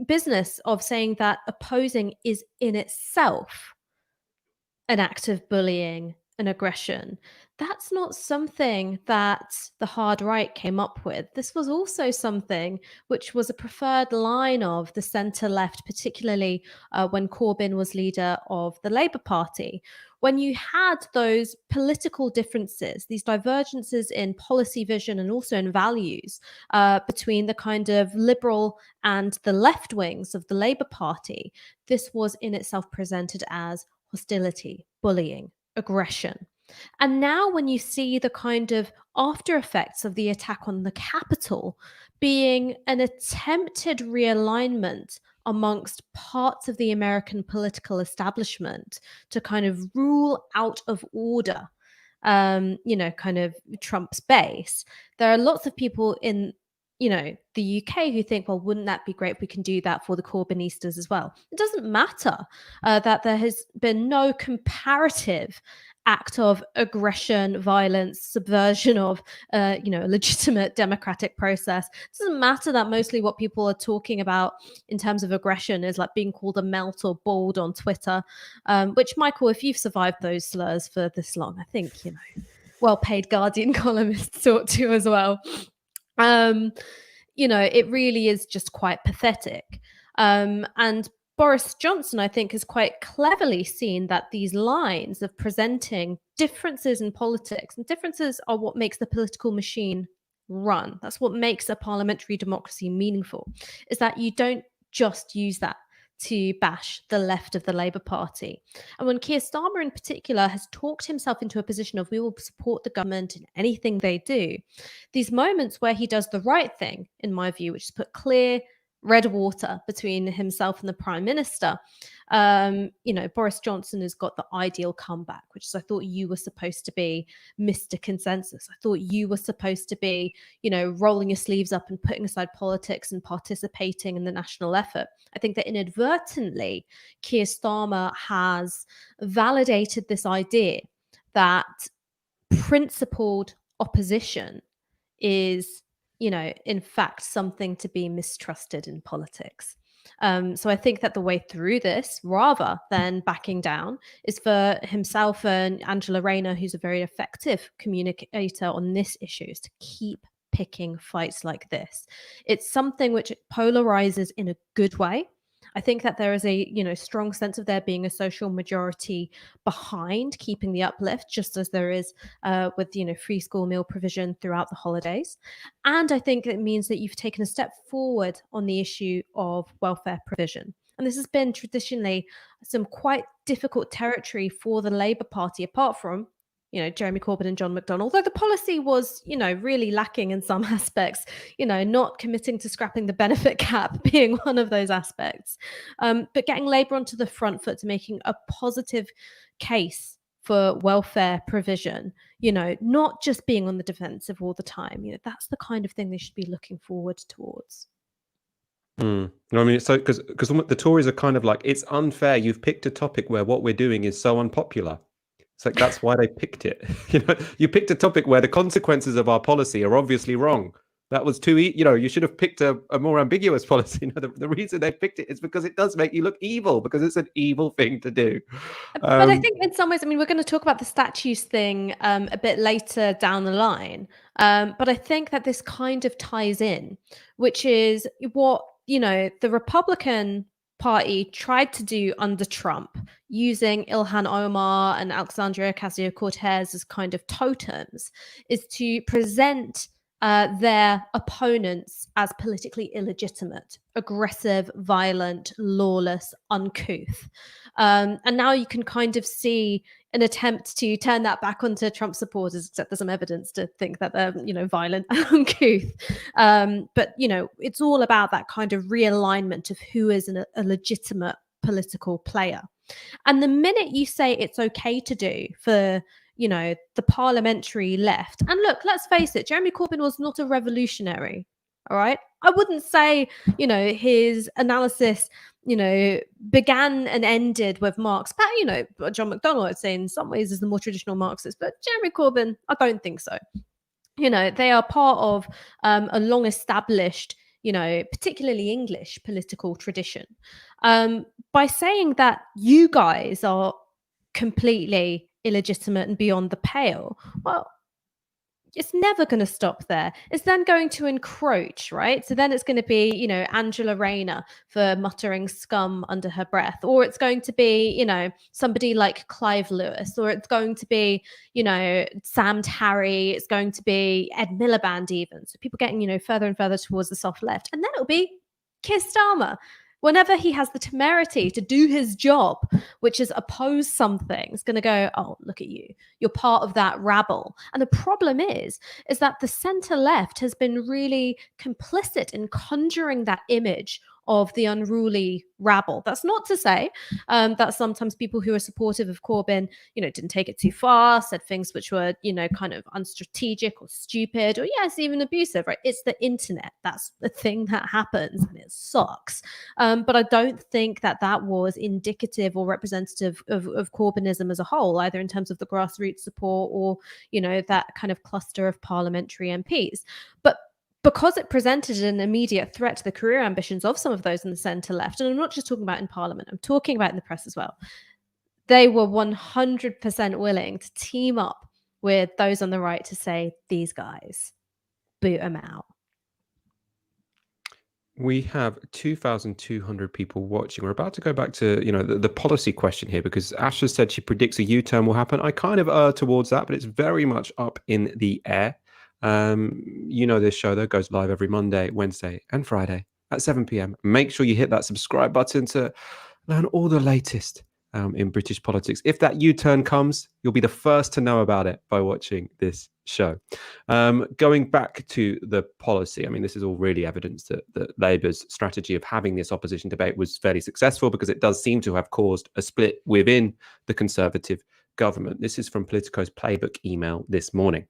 business of saying that opposing is in itself an act of bullying and aggression, that's not something that the hard right came up with. This was also something which was a preferred line of the centre left, particularly when Corbyn was leader of the Labour Party. When you had those political differences, these divergences in policy vision and also in values between the kind of liberal and the left wings of the Labour Party, this was in itself presented as hostility, bullying, aggression. And now when you see the kind of after effects of the attack on the Capitol being an attempted realignment amongst parts of the American political establishment to kind of rule out of order, kind of Trump's base, there are lots of people in the UK who think, well, wouldn't that be great if we can do that for the Corbynistas as well? It doesn't matter that there has been no comparative act of aggression, violence, subversion of, a legitimate democratic process. It doesn't matter that mostly what people are talking about in terms of aggression is like being called a melt or bald on Twitter, which, Michael, if you've survived those slurs for this long, I think, well-paid Guardian columnists ought to as well. It really is just quite pathetic. And Boris Johnson, I think, has quite cleverly seen that these lines of presenting differences in politics, and differences are what makes the political machine run. That's what makes a parliamentary democracy meaningful, is that you don't just use that to bash the left of the Labour Party. And when Keir Starmer in particular has talked himself into a position of we will support the government in anything they do, these moments where he does the right thing, in my view, which is put clear red water between himself and the Prime Minister, Boris Johnson has got the ideal comeback, which is I thought you were supposed to be Mr. Consensus. I thought you were supposed to be, rolling your sleeves up and putting aside politics and participating in the national effort. I think that inadvertently, Keir Starmer has validated this idea that principled opposition is in fact, something to be mistrusted in politics. So I think that the way through this, rather than backing down, is for himself and Angela Rayner, who's a very effective communicator on this issue, is to keep picking fights like this. It's something which polarizes in a good way. I think that there is a strong sense of there being a social majority behind keeping the uplift, just as there is with free school meal provision throughout the holidays. And I think it means that you've taken a step forward on the issue of welfare provision. And this has been traditionally some quite difficult territory for the Labour Party, apart from Jeremy Corbyn and John McDonnell, although the policy was, really lacking in some aspects, not committing to scrapping the benefit cap being one of those aspects. But getting Labour onto the front foot to making a positive case for welfare provision, not just being on the defensive all the time. That's the kind of thing they should be looking forward towards. I mean, so because the Tories are kind of like, it's unfair. You've picked a topic where what we're doing is so unpopular. It's like, that's why they picked it. You picked a topic where the consequences of our policy are obviously wrong. That was too, you should have picked a more ambiguous policy. The reason they picked it is because it does make you look evil, because it's an evil thing to do. But I think in some ways, we're going to talk about the statues thing a bit later down the line. But I think that this kind of ties in, which is what, the Republican Party tried to do under Trump, using Ilhan Omar and Alexandria Ocasio-Cortez as kind of totems, is to present their opponents as politically illegitimate, aggressive, violent, lawless, uncouth. And now you can kind of see an attempt to turn that back onto Trump supporters, except there's some evidence to think that they're, violent and uncouth. But, it's all about that kind of realignment of who is a legitimate political player. And the minute you say it's okay to do for the parliamentary left. And look, let's face it, Jeremy Corbyn was not a revolutionary. All right. I wouldn't say, his analysis, began and ended with Marx. But, John McDonnell, I'd say in some ways is the more traditional Marxist, but Jeremy Corbyn, I don't think so. They are part of a long established, particularly English political tradition. By saying that you guys are completely illegitimate and beyond the pale, well, it's never going to stop there. It's then going to encroach, right? So then it's going to be, Angela Rayner for muttering scum under her breath, or it's going to be, somebody like Clive Lewis, or it's going to be, Sam Tarry, it's going to be Ed Miliband even. So people getting, further and further towards the soft left. And then it'll be Keir Starmer. Whenever he has the temerity to do his job, which is oppose something, it's going to go, oh, look at you. You're part of that rabble. And the problem is that the center left has been really complicit in conjuring that image of the unruly rabble. That's not to say that sometimes people who are supportive of Corbyn, didn't take it too far, said things which were, kind of unstrategic or stupid, or yes, even abusive, right? It's the internet. That's the thing that happens, and it sucks. But I don't think that was indicative or representative of Corbynism as a whole, either in terms of the grassroots support or, that kind of cluster of parliamentary MPs. But because it presented an immediate threat to the career ambitions of some of those in the centre left, and I'm not just talking about in Parliament, I'm talking about in the press as well, they were 100% willing to team up with those on the right to say, these guys, boot them out. We have 2,200 people watching. We're about to go back to, the policy question here, because Ash has said she predicts a U-turn will happen. I kind of err towards that, but it's very much up in the air. This show, though, goes live every Monday, Wednesday, and Friday at 7 p.m. Make sure you hit that subscribe button to learn all the latest in British politics. If that U-turn comes, you'll be the first to know about it by watching this show. Going back to the policy, this is all really evidence that Labour's strategy of having this opposition debate was fairly successful, because it does seem to have caused a split within the Conservative government. This is from Politico's Playbook email this morning.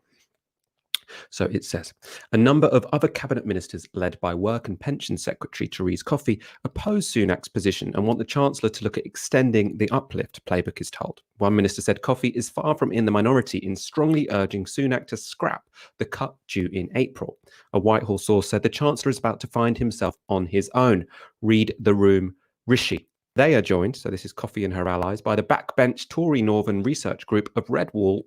So it says, a number of other cabinet ministers led by Work and Pension Secretary Therese Coffey oppose Sunak's position and want the Chancellor to look at extending the uplift, Playbook is told. One minister said Coffey is far from in the minority in strongly urging Sunak to scrap the cut due in April. A Whitehall source said the Chancellor is about to find himself on his own. Read the room, Rishi. They are joined, so this is Coffey and her allies, by the backbench Tory Northern research group of Redwall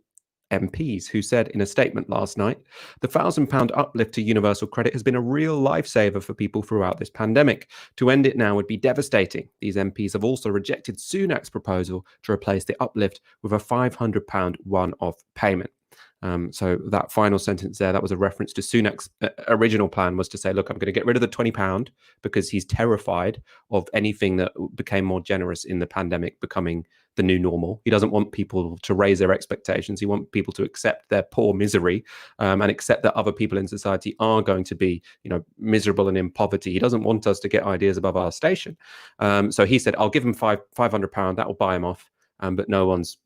MPs, who said in a statement last night, the £1,000 uplift to universal credit has been a real lifesaver for people throughout this pandemic. To end it now would be devastating. These MPs have also rejected Sunak's proposal to replace the uplift with a £500 one-off payment. So that final sentence there, that was a reference to Sunak's original plan, was to say, look, I'm going to get rid of the £20 because he's terrified of anything that became more generous in the pandemic becoming the new normal. He doesn't want people to raise their expectations. He wants people to accept their poor misery and accept that other people in society are going to be, miserable and in poverty. He doesn't want us to get ideas above our station. So he said, I'll give him £500. That will buy him off. But no one's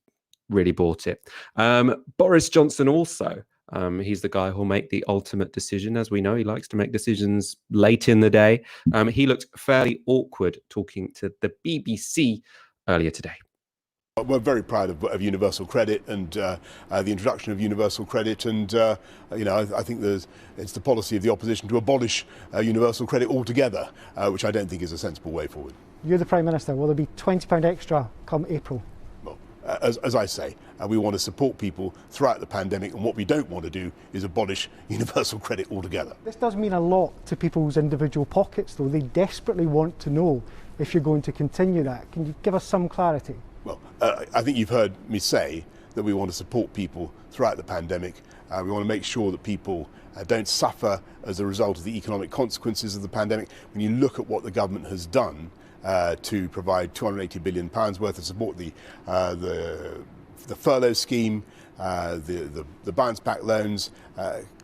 really bought it. Boris Johnson also, he's the guy who'll make the ultimate decision. As we know, he likes to make decisions late in the day. He looked fairly awkward talking to the BBC earlier today. We're very proud of universal credit and the introduction of universal credit, and I think it's the policy of the opposition to abolish universal credit altogether, which I don't think is a sensible way forward. You're the Prime Minister. Will there be £20 extra come April? Well, as I say, we want to support people throughout the pandemic, and what we don't want to do is abolish universal credit altogether. This does mean a lot to people's individual pockets, though. They desperately want to know if you're going to continue that. Can you give us some clarity? Well, I think you've heard me say that we want to support people throughout the pandemic. We want to make sure that people don't suffer as a result of the economic consequences of the pandemic. When you look at what the government has done to provide £280 billion worth of support, the furlough scheme, the bounce back loans,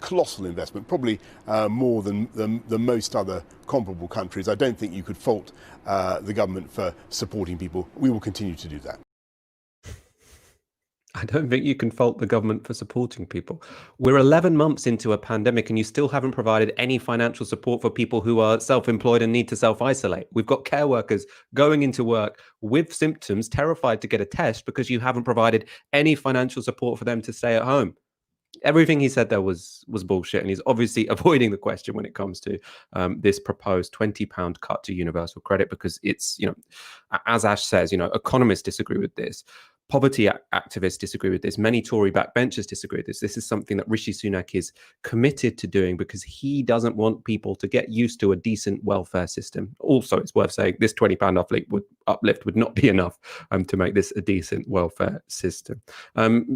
colossal investment, probably more than most other comparable countries. I don't think you could fault the government for supporting people. We will continue to do that. I don't think you can fault the government for supporting people. We're 11 months into a pandemic and you still haven't provided any financial support for people who are self-employed and need to self-isolate. We've got care workers going into work with symptoms, terrified to get a test because you haven't provided any financial support for them to stay at home. Everything he said there was bullshit, and he's obviously avoiding the question when it comes to this proposed £20 cut to universal credit, because it's, as Ash says, economists disagree with this. Poverty activists disagree with this. Many Tory backbenchers disagree with this. This is something that Rishi Sunak is committed to doing because he doesn't want people to get used to a decent welfare system. Also, it's worth saying this £20 uplift would not be enough to make this a decent welfare system.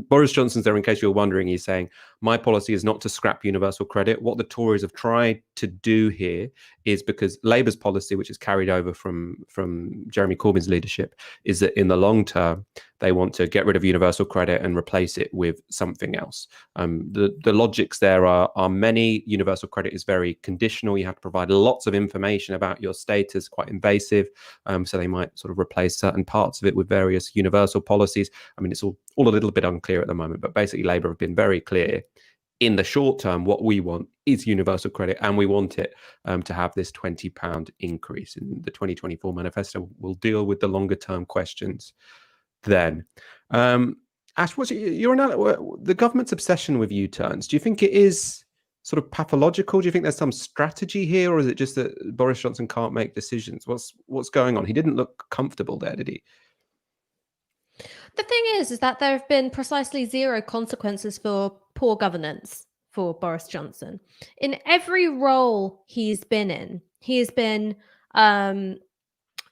Boris Johnson's there, in case you're wondering, he's saying, my policy is not to scrap universal credit. What the Tories have tried to do here is, because Labour's policy, which is carried over from Jeremy Corbyn's leadership, is that in the long term, they want to get rid of universal credit and replace it with something else. The logics there are many. Universal credit is very conditional. You have to provide lots of information about your status, quite invasive. So they might sort of replace certain parts of it with various universal policies. I mean, it's all a little bit unclear at the moment, but basically Labour have been very clear. In the short term, what we want is universal credit, and we want it to have this £20 increase. In the 2024 manifesto, we'll deal with the longer term questions then. Ash, what's the government's obsession with U-turns? Do you think it is sort of pathological? Do you think there's some strategy here, or is it just that Boris Johnson can't make decisions? What's going on? He didn't look comfortable there, did he? The thing is that there have been precisely zero consequences for poor governance for Boris Johnson. In every role he's been in, he has been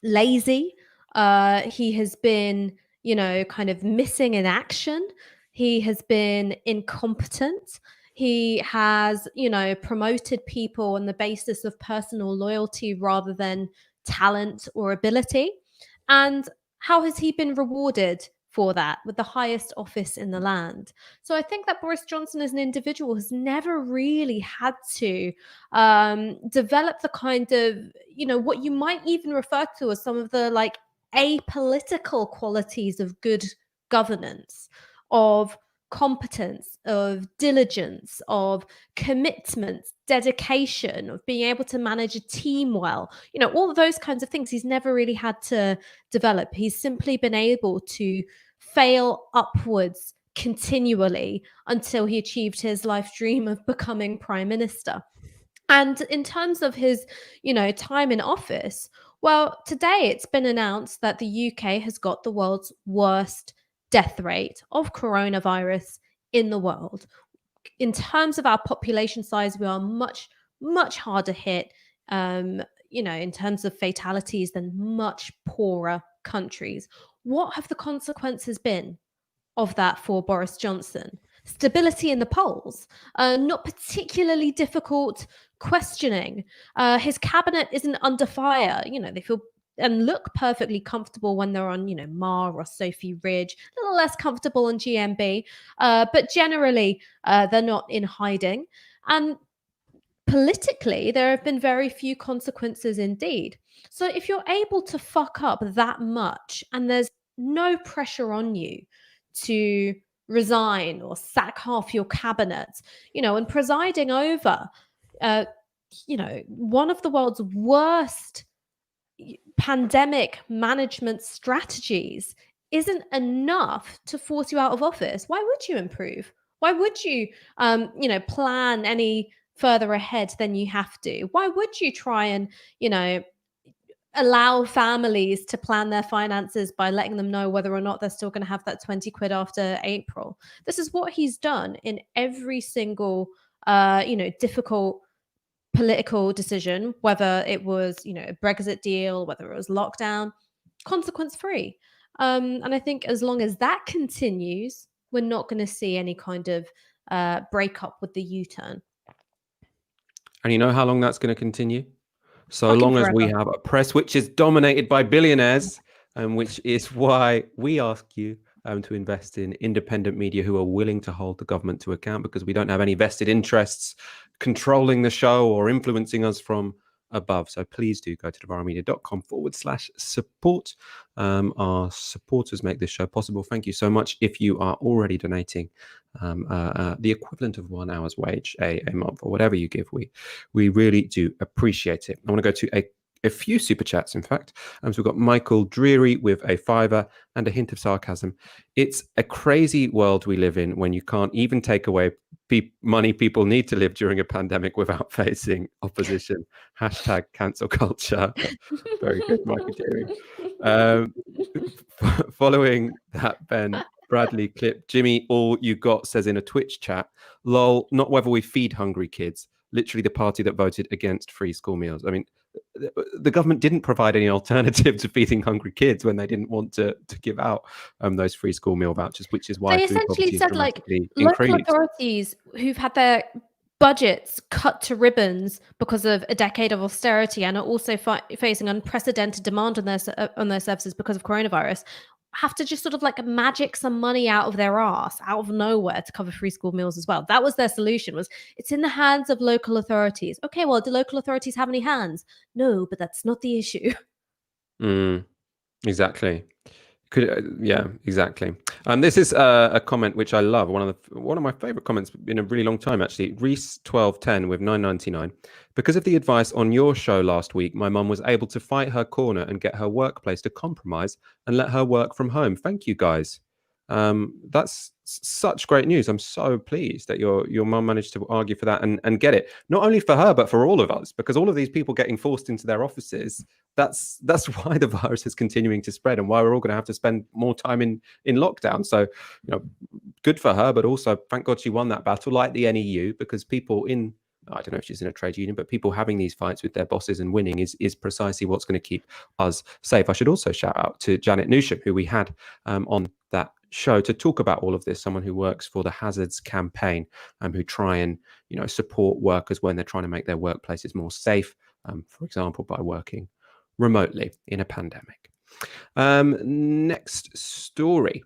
lazy. He has been, kind of missing in action. He has been incompetent. He has, promoted people on the basis of personal loyalty rather than talent or ability. And how has he been rewarded for that, with the highest office in the land? So I think that Boris Johnson as an individual has never really had to develop the kind of, what you might even refer to as some of the apolitical qualities of good governance, of competence, of diligence, of commitment, dedication, of being able to manage a team well, all of those kinds of things he's never really had to develop. He's simply been able to fail upwards continually until he achieved his life dream of becoming prime minister. And in terms of his, time in office, well, today it's been announced that the UK has got the world's worst death rate of coronavirus in the world. In terms of our population size, we are much, much harder hit, in terms of fatalities than much poorer countries. What have the consequences been of that for Boris Johnson? Stability in the polls, not particularly difficult questioning. His cabinet isn't under fire. They feel and look perfectly comfortable when they're on, Mar or Sophie Ridge, a little less comfortable on GMB, but generally they're not in hiding. And politically, there have been very few consequences indeed. So if you're able to fuck up that much and there's no pressure on you to resign or sack half your cabinet, and presiding over, one of the world's worst pandemic management strategies isn't enough to force you out of office, why would you improve? Why would you, plan any further ahead than you have to? Why would you try and, allow families to plan their finances by letting them know whether or not they're still going to have that 20 quid after April? This is what he's done in every single, difficult political decision, whether it was, a Brexit deal, whether it was lockdown, consequence free. And I think as long as that continues, we're not going to see any kind of breakup with the U-turn. And you know how long that's going to continue? So Fucking long as we forever. have a press which is dominated by billionaires, and which is why we ask you to invest in independent media who are willing to hold the government to account, because we don't have any vested interests controlling the show or influencing us from above. So please do go to novaramedia.com/support. Our supporters make this show possible. Thank you so much. If you are already donating the equivalent of 1 hour's wage a month, or whatever you give, we really do appreciate it. I want to go to a few super chats, in fact. So we've got Michael Dreary with a $5 and a hint of sarcasm. It's a crazy world we live in when you can't even take away money people need to live during a pandemic without facing opposition. Hashtag cancel culture. Very good, Michael Dreary. Following that Ben Bradley clip, Jimmy All You Got says in a Twitch chat, lol, not whether we feed hungry kids. Literally the party that voted against free school meals. I mean, the government didn't provide any alternative to feeding hungry kids when they didn't want to give out those free school meal vouchers, which is why they food essentially said, like, increased. local authorities who've had their budgets cut to ribbons because of a decade of austerity and are also facing unprecedented demand on their services because of coronavirus, have to just sort of like magic some money out of their ass, out of nowhere, to cover free school meals as well. That was their solution, was it's in the hands of local authorities. Okay, well, do local authorities have any hands? No, but that's not the issue. Exactly. Yeah, exactly. This is a comment which I love. One of my favorite comments in a really long time, actually. Reese 1210 with 9.99. Because of the advice on your show last week, my mum was able to fight her corner and get her workplace to compromise and let her work from home. Thank you, guys. That's such great news. I'm so pleased that your mum managed to argue for that and get it, not only for her but for all of us, because all of these people getting forced into their offices, that's why the virus is continuing to spread and why we're all going to have to spend more time in lockdown. So, good for her, but also thank God she won that battle, like the NEU, because people I don't know if she's in a trade union, but people having these fights with their bosses and winning is precisely what's going to keep us safe. I should also shout out to Janet Newsham, who we had on that show to talk about all of this, someone who works for the Hazards campaign, who try and support workers when they're trying to make their workplaces more safe, for example, by working remotely in a pandemic. Next story.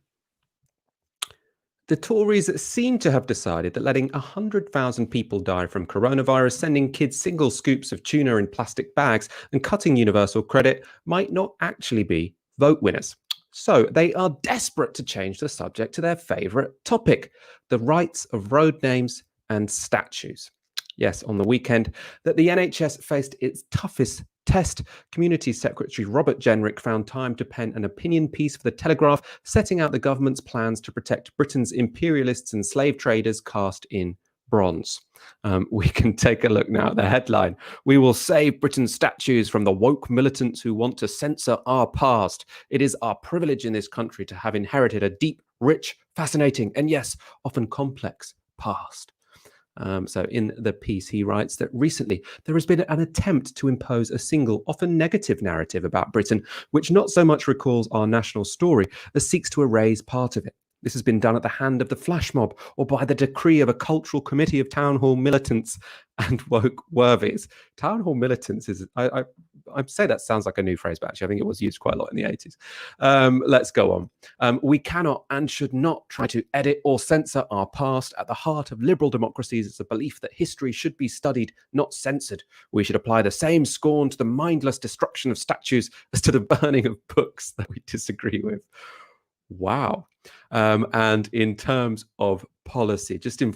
The Tories seem to have decided that letting 100,000 people die from coronavirus, sending kids single scoops of tuna in plastic bags, and cutting universal credit might not actually be vote winners. So they are desperate to change the subject to their favourite topic, the rights of road names and statues. Yes, on the weekend that the NHS faced its toughest test, Community Secretary Robert Jenrick found time to pen an opinion piece for The Telegraph, setting out the government's plans to protect Britain's imperialists and slave traders cast in bronze. We can take a look now at the headline. We will save Britain's statues from the woke militants who want to censor our past. It is our privilege in this country to have inherited a deep, rich, fascinating, and yes, often complex past. So in the piece, he writes that recently there has been an attempt to impose a single, often negative narrative about Britain, which not so much recalls our national story as seeks to erase part of it. This has been done at the hand of the flash mob or by the decree of a cultural committee of town hall militants and woke worthies. Town hall militants is, I'd say that sounds like a new phrase, but actually I think it was used quite a lot in the 80s. Let's go on. We cannot and should not try to edit or censor our past. At the heart of liberal democracies is a belief that history should be studied, not censored. We should apply the same scorn to the mindless destruction of statues as to the burning of books that we disagree with. Wow. And in terms of policy, just in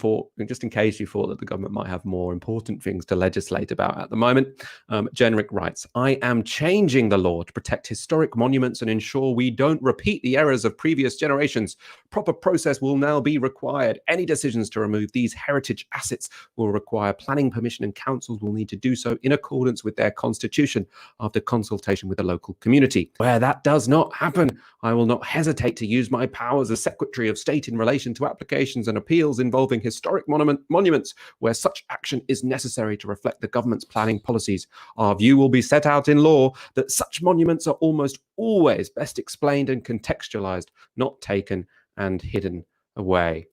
case you thought that the government might have more important things to legislate about at the moment, Jenrick writes, I am changing the law to protect historic monuments and ensure we don't repeat the errors of previous generations. Proper process will now be required. Any decisions to remove these heritage assets will require planning permission, and councils will need to do so in accordance with their constitution after consultation with the local community. Where that does not happen, I will not hesitate to use my powers as Secretary of State in relation to applications and appeals involving historic monuments where such action is necessary to reflect the government's planning policies. Our view will be set out in law that such monuments are almost always best explained and contextualized, not taken and hidden away.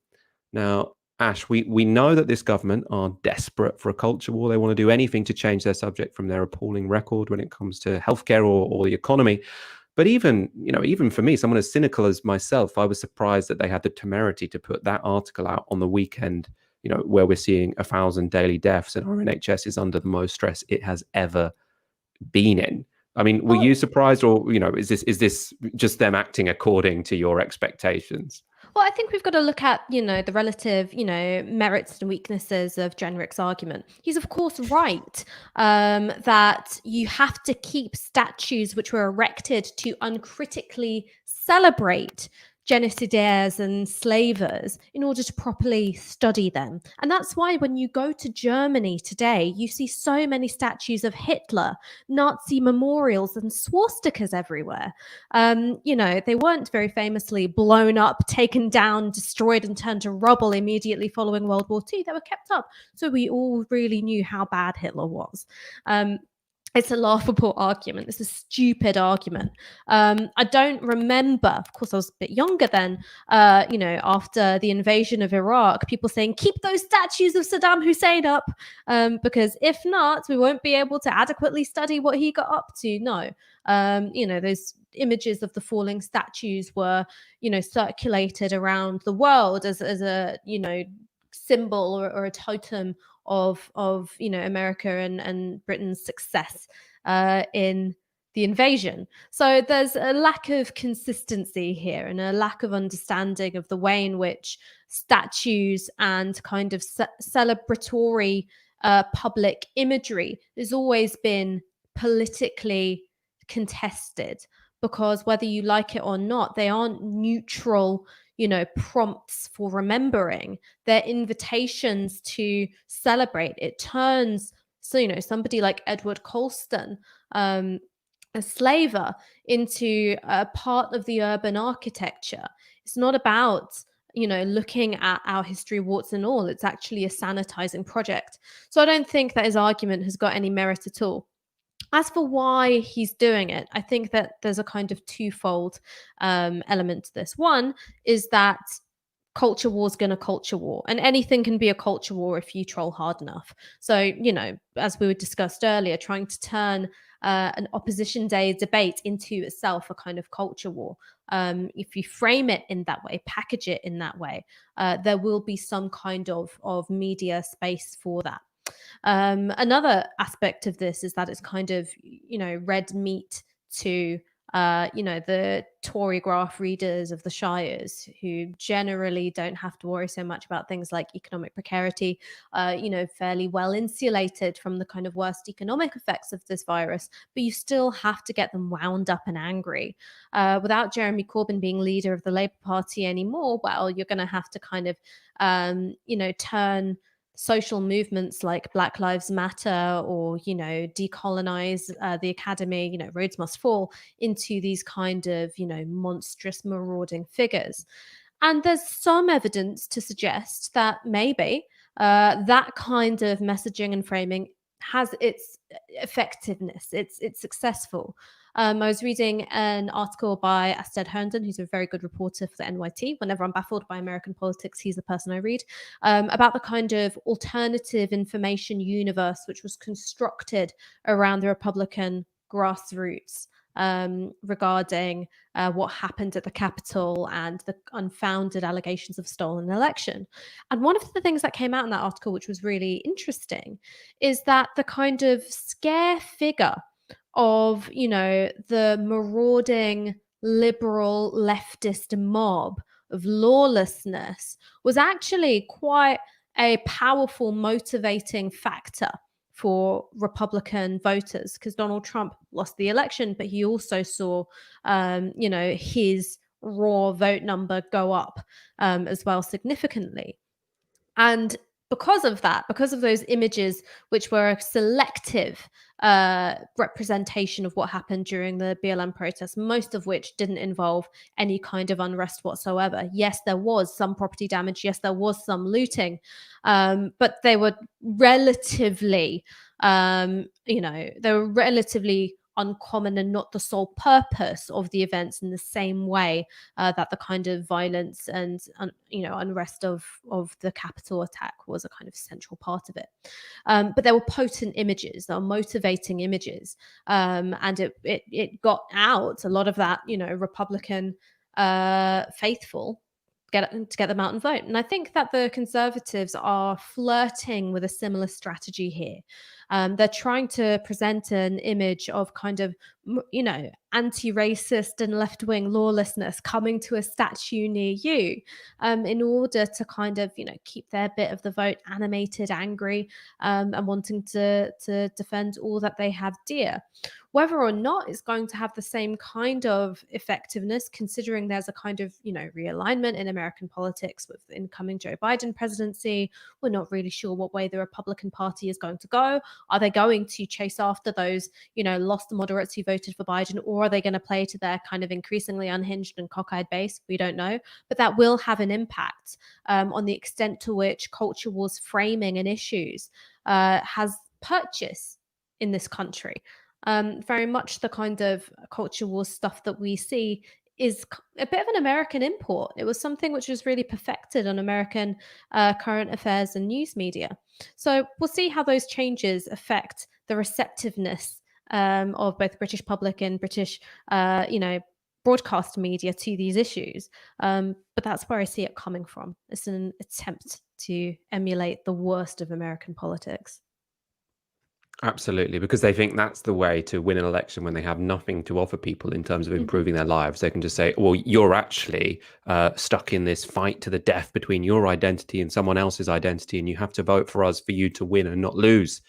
Now, Ash, we know that this government are desperate for a culture war. They want to do anything to change their subject from their appalling record when it comes to healthcare or the economy. But even, even for me, someone as cynical as myself, I was surprised that they had the temerity to put that article out on the weekend, where we're seeing 1,000 daily deaths and our NHS is under the most stress it has ever been in. I mean, were you surprised, or is this just them acting according to your expectations? Well, I think we've got to look at, the relative, merits and weaknesses of Jenrick's argument. He's, of course, right that you have to keep statues which were erected to uncritically celebrate genocidaires and slavers in order to properly study them. And that's why when you go to Germany today, you see so many statues of Hitler, Nazi memorials and swastikas everywhere. They weren't very famously blown up, taken down, destroyed and turned to rubble immediately following World War II. They were kept up. So we all really knew how bad Hitler was. It's a laughable argument. It's a stupid argument. I don't remember, of course, I was a bit younger then, after the invasion of Iraq, people saying, keep those statues of Saddam Hussein up, because if not, we won't be able to adequately study what he got up to. No. Those images of the falling statues were, circulated around the world as a, symbol or a totem of America and Britain's success in the invasion. So there's a lack of consistency here and a lack of understanding of the way in which statues and kind of celebratory public imagery has always been politically contested, because whether you like it or not, they aren't neutral prompts for remembering. They're invitations to celebrate. It turns, somebody like Edward Colston, a slaver, into a part of the urban architecture. It's not about, looking at our history, warts and all. It's actually a sanitizing project. So I don't think that his argument has got any merit at all. As for why he's doing it, I think that there's a kind of twofold element to this. One is that culture war is going to culture war, and anything can be a culture war if you troll hard enough. So, as we discussed earlier, trying to turn an opposition day debate into itself a kind of culture war. If you frame it in that way, package it in that way, there will be some kind of media space for that. Another aspect of this is that it's kind of, red meat to, the Tory graph readers of the Shires, who generally don't have to worry so much about things like economic precarity, fairly well insulated from the kind of worst economic effects of this virus, but you still have to get them wound up and angry. Without Jeremy Corbyn being leader of the Labour Party anymore, well, you're going to have to kind of, turn social movements like Black Lives Matter or, decolonize the academy, Rhodes Must Fall, into these kind of, monstrous marauding figures. And there's some evidence to suggest that maybe that kind of messaging and framing has its effectiveness. It's successful. I was reading an article by Asted Herndon, who's a very good reporter for the NYT. Whenever I'm baffled by American politics, he's the person I read, about the kind of alternative information universe which was constructed around the Republican grassroots regarding what happened at the Capitol and the unfounded allegations of stolen election. And one of the things that came out in that article, which was really interesting, is that the kind of scare figure of, the marauding liberal leftist mob of lawlessness was actually quite a powerful motivating factor for Republican voters, because Donald Trump lost the election, but he also saw, his raw vote number go up as well significantly. And because of that, because of those images, which were a selective representation of what happened during the BLM protests, most of which didn't involve any kind of unrest whatsoever. Yes, there was some property damage. Yes, there was some looting, but they were relatively, uncommon and not the sole purpose of the events in the same way that the kind of violence and unrest of the Capitol attack was a kind of central part of it. But there were potent images, there were motivating images, and it got out a lot of that, Republican faithful to get them out and vote. And I think that the Conservatives are flirting with a similar strategy here. They're trying to present an image of kind of, anti-racist and left-wing lawlessness coming to a statue near you, in order to kind of, keep their bit of the vote animated, angry, and wanting to defend all that they have dear. Whether or not it's going to have the same kind of effectiveness, considering there's a kind of, realignment in American politics with the incoming Joe Biden presidency, we're not really sure what way the Republican Party is going to go. Are they going to chase after those, lost moderates who voted for Biden, or are they going to play to their kind of increasingly unhinged and cockeyed base? We don't know. But that will have an impact on the extent to which culture wars framing and issues has purchase in this country. Very much the kind of culture war stuff that we see is a bit of an American import. It was something which was really perfected on American current affairs and news media. So we'll see how those changes affect the receptiveness of both British public and British, broadcast media to these issues. But that's where I see it coming from. It's an attempt to emulate the worst of American politics. Absolutely, because they think that's the way to win an election when they have nothing to offer people in terms of improving their lives. They can just say, well, you're actually stuck in this fight to the death between your identity and someone else's identity, and you have to vote for us for you to win and not lose.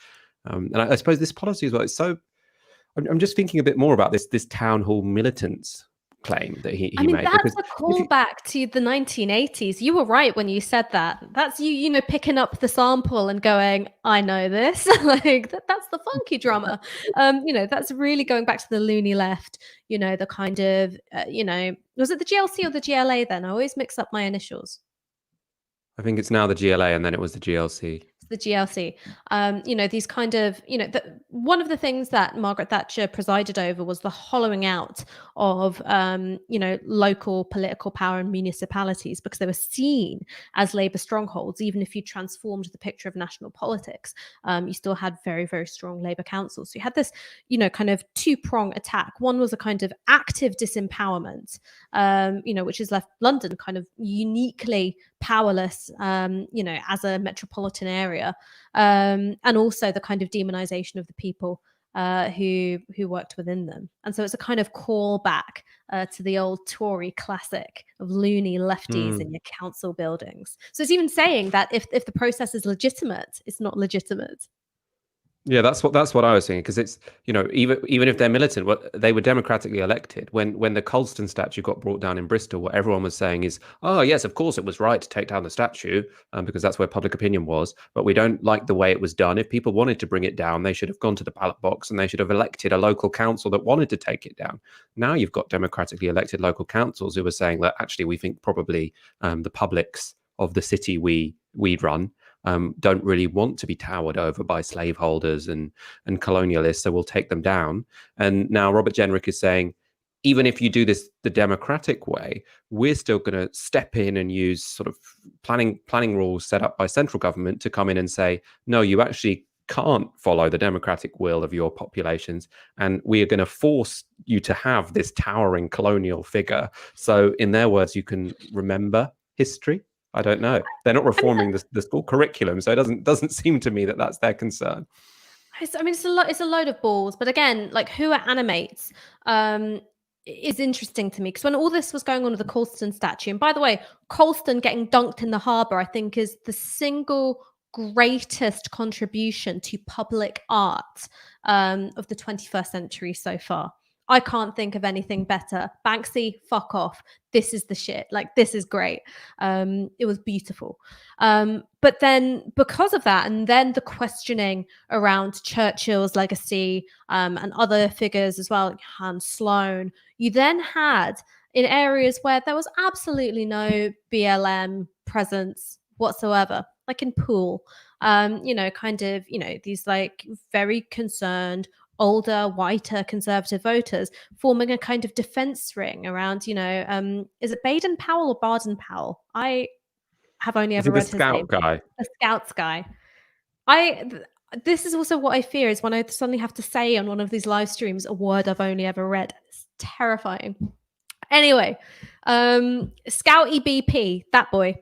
And I suppose this policy as well, it's so... I'm just thinking a bit more about this town hall militants claim that he made. That's a callback to the 1980s. You were right when you said that. That's you picking up the sample and going, I know this. Like that's the funky drummer. That's really going back to the loony left. The kind of was it the GLC or the GLA then? I always mix up my initials. I think it's now the GLA and then it was the GLC. The GLC, these kind of, one of the things that Margaret Thatcher presided over was the hollowing out of, local political power in municipalities, because they were seen as Labour strongholds. Even if you transformed the picture of national politics, you still had very, very strong Labour councils. So you had this, kind of two-prong attack. One was a kind of active disempowerment, which has left London kind of uniquely powerless, as a metropolitan area, and also the kind of demonization of the people who worked within them. And so it's a kind of callback to the old Tory classic of loony lefties in your council buildings. So it's even saying that if the process is legitimate, it's not legitimate. Yeah, that's what I was saying, because it's, even if they're militant, they were democratically elected. When the Colston statue got brought down in Bristol, what everyone was saying is, oh yes, of course it was right to take down the statue, because that's where public opinion was, but we don't like the way it was done. If people wanted to bring it down, they should have gone to the ballot box and they should have elected a local council that wanted to take it down. Now you've got democratically elected local councils who are saying that actually we think probably the publics of the city we run don't really want to be towered over by slaveholders and colonialists, so we'll take them down. And now Robert Jenrick is saying, even if you do this the democratic way, we're still going to step in and use sort of planning rules set up by central government to come in and say, no, you actually can't follow the democratic will of your populations, and we are going to force you to have this towering colonial figure. So in their words, you can remember history. I don't know. They're not reforming the school curriculum, so it doesn't seem to me that that's their concern. It's a load of balls. But again, like who it animates is interesting to me, because when all this was going on with the Colston statue, and by the way, Colston getting dunked in the harbour, I think is the single greatest contribution to public art of the 21st century so far. I can't think of anything better. Banksy, fuck off. This is the shit. Like, this is great. It was beautiful. But then because of that, and then the questioning around Churchill's legacy and other figures as well, like Hans Sloane, you then had in areas where there was absolutely no BLM presence whatsoever, like in Poole, these like very concerned, older, whiter conservative voters, forming a kind of defense ring around, is it Baden Powell or Baden Powell? I have only Is ever he the read his name. scout guy? The Scouts guy. This is also what I fear, is when I suddenly have to say on one of these live streams a word I've only ever read. It's terrifying. Anyway, Scouty BP, that boy,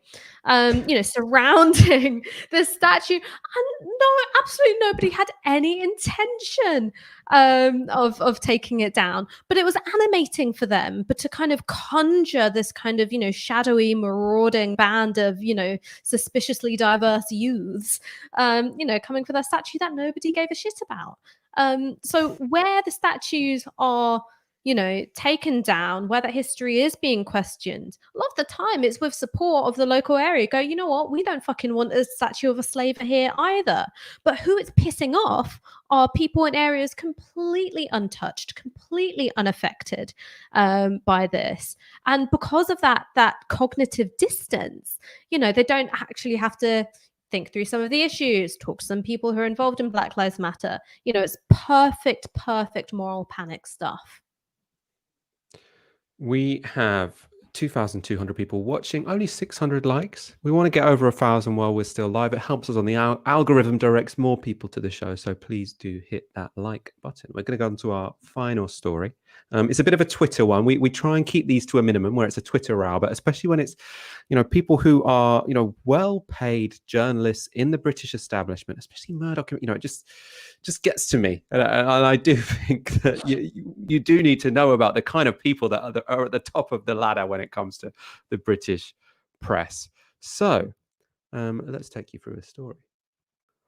surrounding the statue, and absolutely nobody had any intention of taking it down, but it was animating for them. But to kind of conjure this kind of shadowy, marauding band of suspiciously diverse youths, coming for their statue that nobody gave a shit about. So where the statues are taken down, where that history is being questioned, a lot of the time it's with support of the local area. Go, you know what? We don't fucking want a statue of a slaver here either. But who it's pissing off are people in areas completely untouched, completely unaffected by this. And because of that cognitive distance, they don't actually have to think through some of the issues, talk to some people who are involved in Black Lives Matter. It's perfect moral panic stuff. We have 2,200 people watching, only 600 likes. We want to get over 1,000 while we're still live. It helps us on the algorithm, directs more people to the show. So please do hit that like button. We're going to go on to our final story. It's a bit of a Twitter one. We try and keep these to a minimum where it's a Twitter row, but especially when it's, people who are, well-paid journalists in the British establishment, especially Murdoch, it just gets to me. And I do think that you do need to know about the kind of people that are at the top of the ladder when it comes to the British press. So let's take you through a story.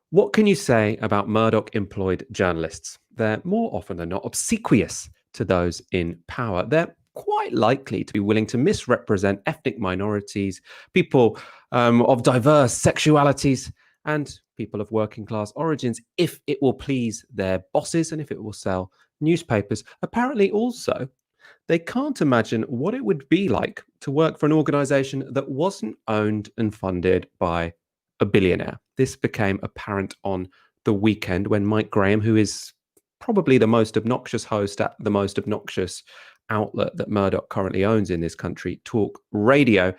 What can you say about Murdoch-employed journalists? They're more often than not obsequious to those in power. They're quite likely to be willing to misrepresent ethnic minorities, people of diverse sexualities, and people of working class origins if it will please their bosses and if it will sell newspapers. Apparently also, they can't imagine what it would be like to work for an organization that wasn't owned and funded by a billionaire. This became apparent on the weekend when Mike Graham, who is probably the most obnoxious host at the most obnoxious outlet that Murdoch currently owns in this country, Talk Radio,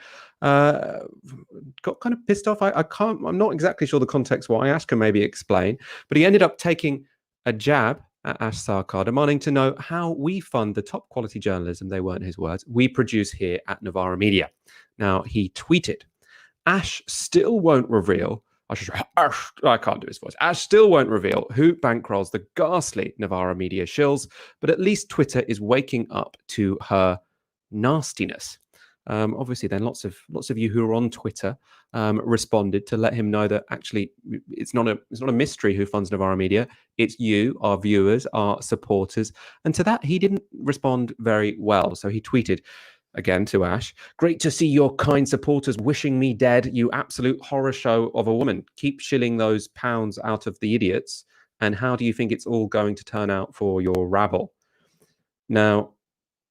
got kind of pissed off. I'm not exactly sure the context why. Ash can maybe explain, but he ended up taking a jab at Ash Sarkar, demanding to know how we fund the top quality journalism, they weren't his words, we produce here at Novara Media. Now, he tweeted, Ash still won't reveal, I can't do his voice. Ash still won't reveal who bankrolls the ghastly Novara Media shills, but at least Twitter is waking up to her nastiness. Obviously, then lots of you who are on Twitter responded to let him know that actually it's not a mystery who funds Novara Media. It's you, our viewers, our supporters. And to that, he didn't respond very well. So he tweeted, again to Ash, great to see your kind supporters wishing me dead, you absolute horror show of a woman. Keep shilling those pounds out of the idiots. And how do you think it's all going to turn out for your rabble? Now,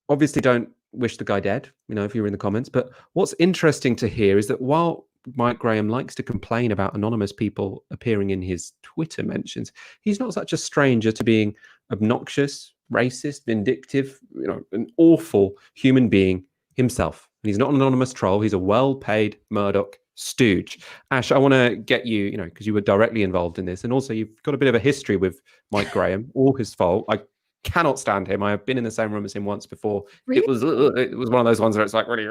obviously don't wish the guy dead, if you're in the comments. But what's interesting to hear is that while Mike Graham likes to complain about anonymous people appearing in his Twitter mentions, he's not such a stranger to being obnoxious, racist, vindictive, an awful human being himself. And he's not an anonymous troll. He's a well-paid Murdoch stooge. Ash, I want to get you, because you were directly involved in this. And also you've got a bit of a history with Mike Graham, all his fault. I cannot stand him. I have been in the same room as him once before. Really? It was one of those ones where it's like really.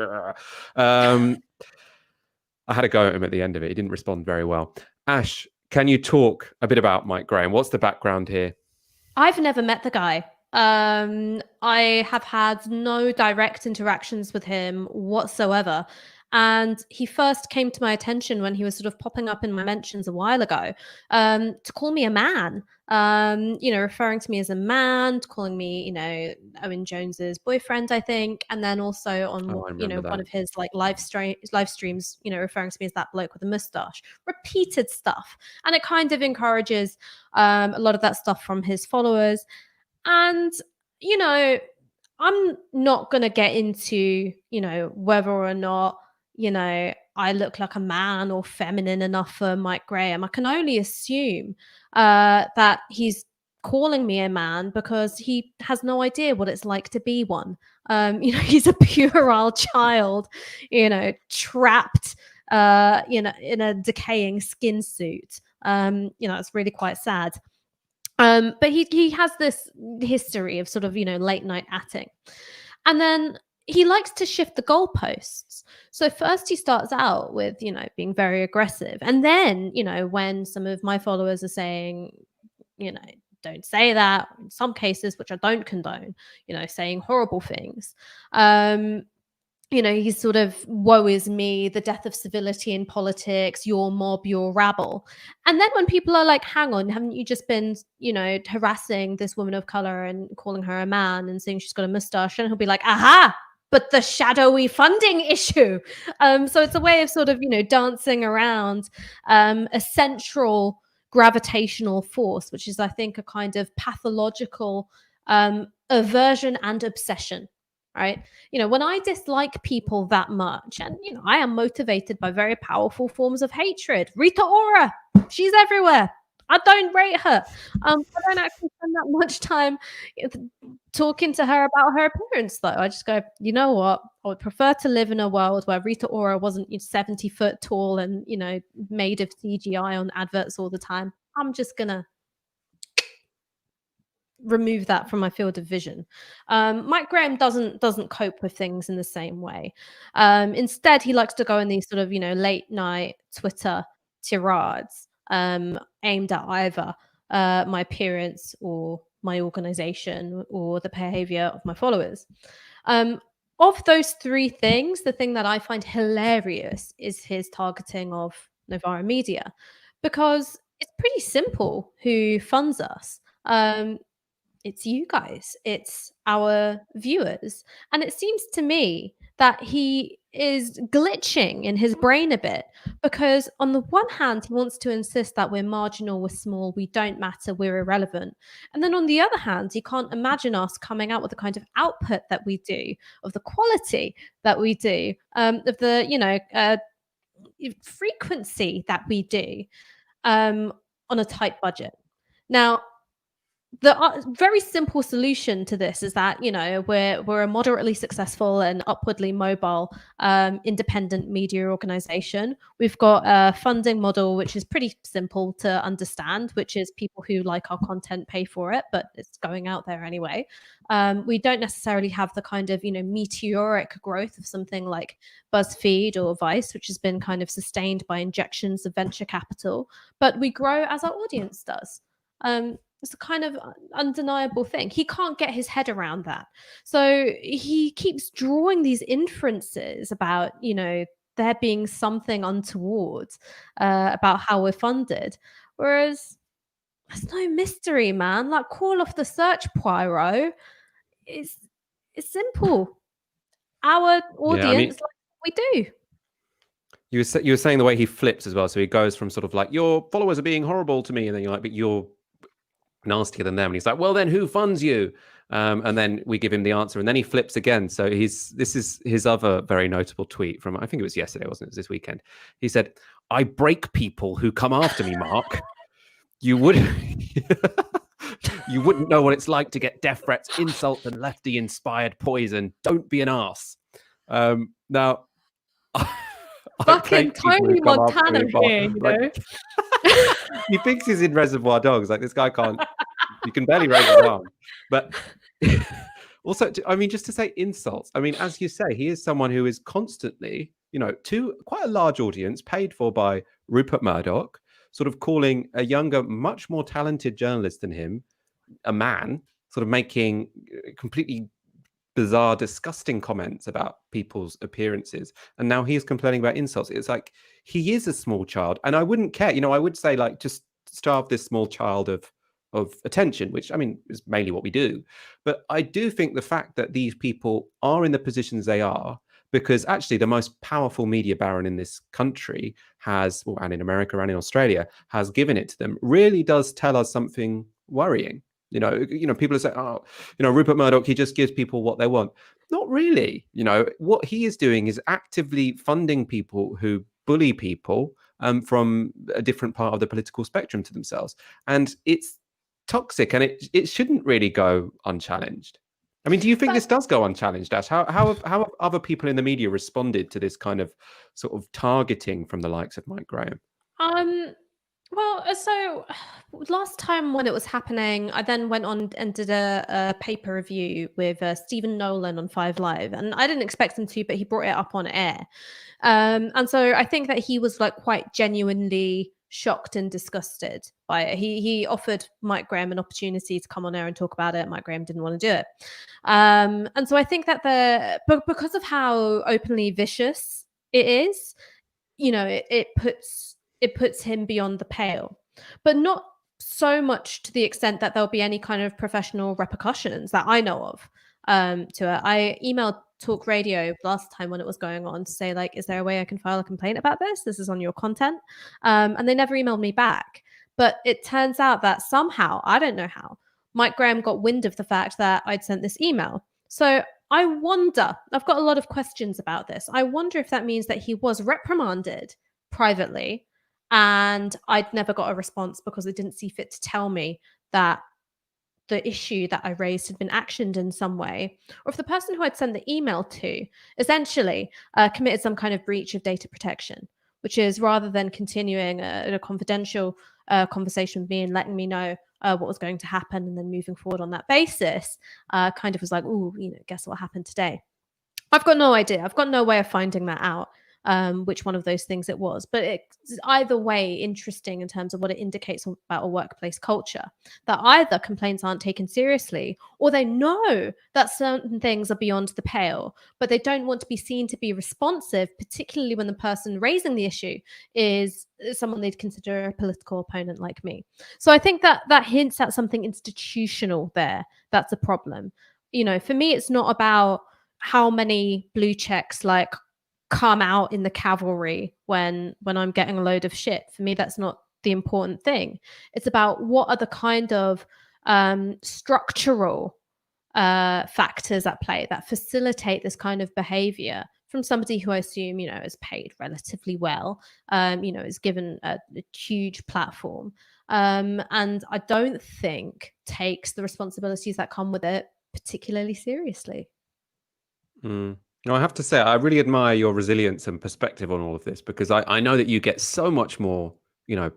I had a go at him at the end of it. He didn't respond very well. Ash, can you talk a bit about Mike Graham? What's the background here? I've never met the guy. I have had no direct interactions with him whatsoever. And he first came to my attention when he was sort of popping up in my mentions a while ago, to call me a man, referring to me as a man, calling me, Owen Jones's boyfriend, I think. And then also on, one of his live streams, referring to me as that bloke with a mustache, repeated stuff. And it kind of encourages a lot of that stuff from his followers. And, I'm not going to get into, whether or not, I look like a man or feminine enough for Mike Graham. I can only assume that he's calling me a man because he has no idea what it's like to be one. He's a puerile child, trapped, in a decaying skin suit. It's really quite sad. But he has this history of sort of, late night atting. And then he likes to shift the goalposts. So first he starts out with, being very aggressive. And then, when some of my followers are saying, don't say that, in some cases, which I don't condone, saying horrible things. He's sort of, woe is me, the death of civility in politics, your mob, your rabble. And then when people are like, hang on, haven't you just been, harassing this woman of color and calling her a man and saying she's got a mustache? And he'll be like, aha, but the shadowy funding issue. So it's a way of sort of, dancing around a central gravitational force, which is, I think, a kind of pathological aversion and obsession. Right. When I dislike people that much, and, I am motivated by very powerful forms of hatred. Rita Ora, she's everywhere. I don't rate her. I don't actually spend that much time talking to her about her appearance, though. I just go, you know what? I would prefer to live in a world where Rita Ora wasn't 70 foot tall and, made of CGI on adverts all the time. I'm just going to remove that from my field of vision. Mike Graham doesn't cope with things in the same way. Instead, he likes to go in these sort of, late night Twitter tirades aimed at either my appearance or my organization or the behavior of my followers. Of those three things, the thing that I find hilarious is his targeting of Novara Media, because it's pretty simple who funds us. It's you guys, it's our viewers. And it seems to me that he is glitching in his brain a bit, because on the one hand, he wants to insist that we're marginal, we're small, we don't matter, we're irrelevant. And then on the other hand, he can't imagine us coming out with the kind of output that we do, of the quality that we do, of the, frequency that we do on a tight budget. Now, the very simple solution to this is that, we're a moderately successful and upwardly mobile independent media organization. We've got a funding model which is pretty simple to understand, which is people who like our content pay for it, but it's going out there anyway. We don't necessarily have the kind of, meteoric growth of something like BuzzFeed or Vice, which has been kind of sustained by injections of venture capital, but we grow as our audience does. It's a kind of undeniable thing. He can't get his head around that. So he keeps drawing these inferences about, there being something untoward about how we're funded. Whereas there's no mystery, man. Like, call off the search, Poirot. It's simple. Our audience, like we do. You were saying the way he flips as well. So he goes from sort of like, your followers are being horrible to me. And then you're like, but you're nastier than them, and he's like, well, then who funds you? And then we give him the answer, and then he flips again. So this is his other very notable tweet from, I think it was yesterday, wasn't it? It was this weekend. He said, I break people who come after me, Mark. You wouldn't know what it's like to get death threats, insults, and lefty inspired poison. Don't be an arse. Now fucking Tony Montana here, He thinks he's in Reservoir Dogs. Like, this guy can't, you can barely raise his arm. But also, just to say insults. I mean, as you say, he is someone who is constantly, to quite a large audience paid for by Rupert Murdoch, sort of calling a younger, much more talented journalist than him a man, sort of making completely bizarre, disgusting comments about people's appearances, and now he is complaining about insults. It's like, he is a small child, and I wouldn't care. I would say, like, just starve this small child of attention, which, I mean, is mainly what we do. But I do think the fact that these people are in the positions they are, because actually the most powerful media baron in this country has, and in America and in Australia, has given it to them, really does tell us something worrying. People are saying, Rupert Murdoch, he just gives people what they want. Not really. What he is doing is actively funding people who bully people from a different part of the political spectrum to themselves. And it's toxic, and it shouldn't really go unchallenged. I mean, do you think this does go unchallenged, Ash? How have other people in the media responded to this kind of sort of targeting from the likes of Mike Graham? Well, so last time when it was happening, I then went on and did a paper review with Stephen Nolan on 5 Live, and I didn't expect him to, but he brought it up on air. And so I think that he was like quite genuinely shocked and disgusted by it. He offered Mike Graham an opportunity to come on air and talk about it. Mike Graham didn't want to do it. And so I think that because of how openly vicious it is, you know, it puts him beyond the pale, but not so much to the extent that there'll be any kind of professional repercussions that I know of to it. I emailed Talk Radio last time when it was going on to say, like, is there a way I can file a complaint about this? This is on your content. And they never emailed me back. But it turns out that somehow, I don't know how, Mike Graham got wind of the fact that I'd sent this email. So I wonder, I've got a lot of questions about this. I wonder if that means that he was reprimanded privately and I'd never got a response because they didn't see fit to tell me that the issue that I raised had been actioned in some way, or if the person who I'd sent the email to essentially committed some kind of breach of data protection, which is rather than continuing a confidential conversation with me and letting me know what was going to happen and then moving forward on that basis, kind of was like, oh, you know, guess what happened today? I've got no idea. I've got no way of finding that out. Which one of those things it was. But it's either way interesting in terms of what it indicates about a workplace culture, that either complaints aren't taken seriously or they know that certain things are beyond the pale, but they don't want to be seen to be responsive, particularly when the person raising the issue is someone they'd consider a political opponent like me. So I think that hints at something institutional there. That's a problem. You know, for me, it's not about how many blue checks like come out in the cavalry when I'm getting a load of shit. For me, that's not the important thing. It's about what are the kind of structural factors at play that facilitate this kind of behavior from somebody who I assume, you know, is paid relatively well, you know, is given a huge platform, and I don't think takes the responsibilities that come with it particularly seriously. No, I have to say, I really admire your resilience and perspective on all of this, because I know that you get so much more, you know,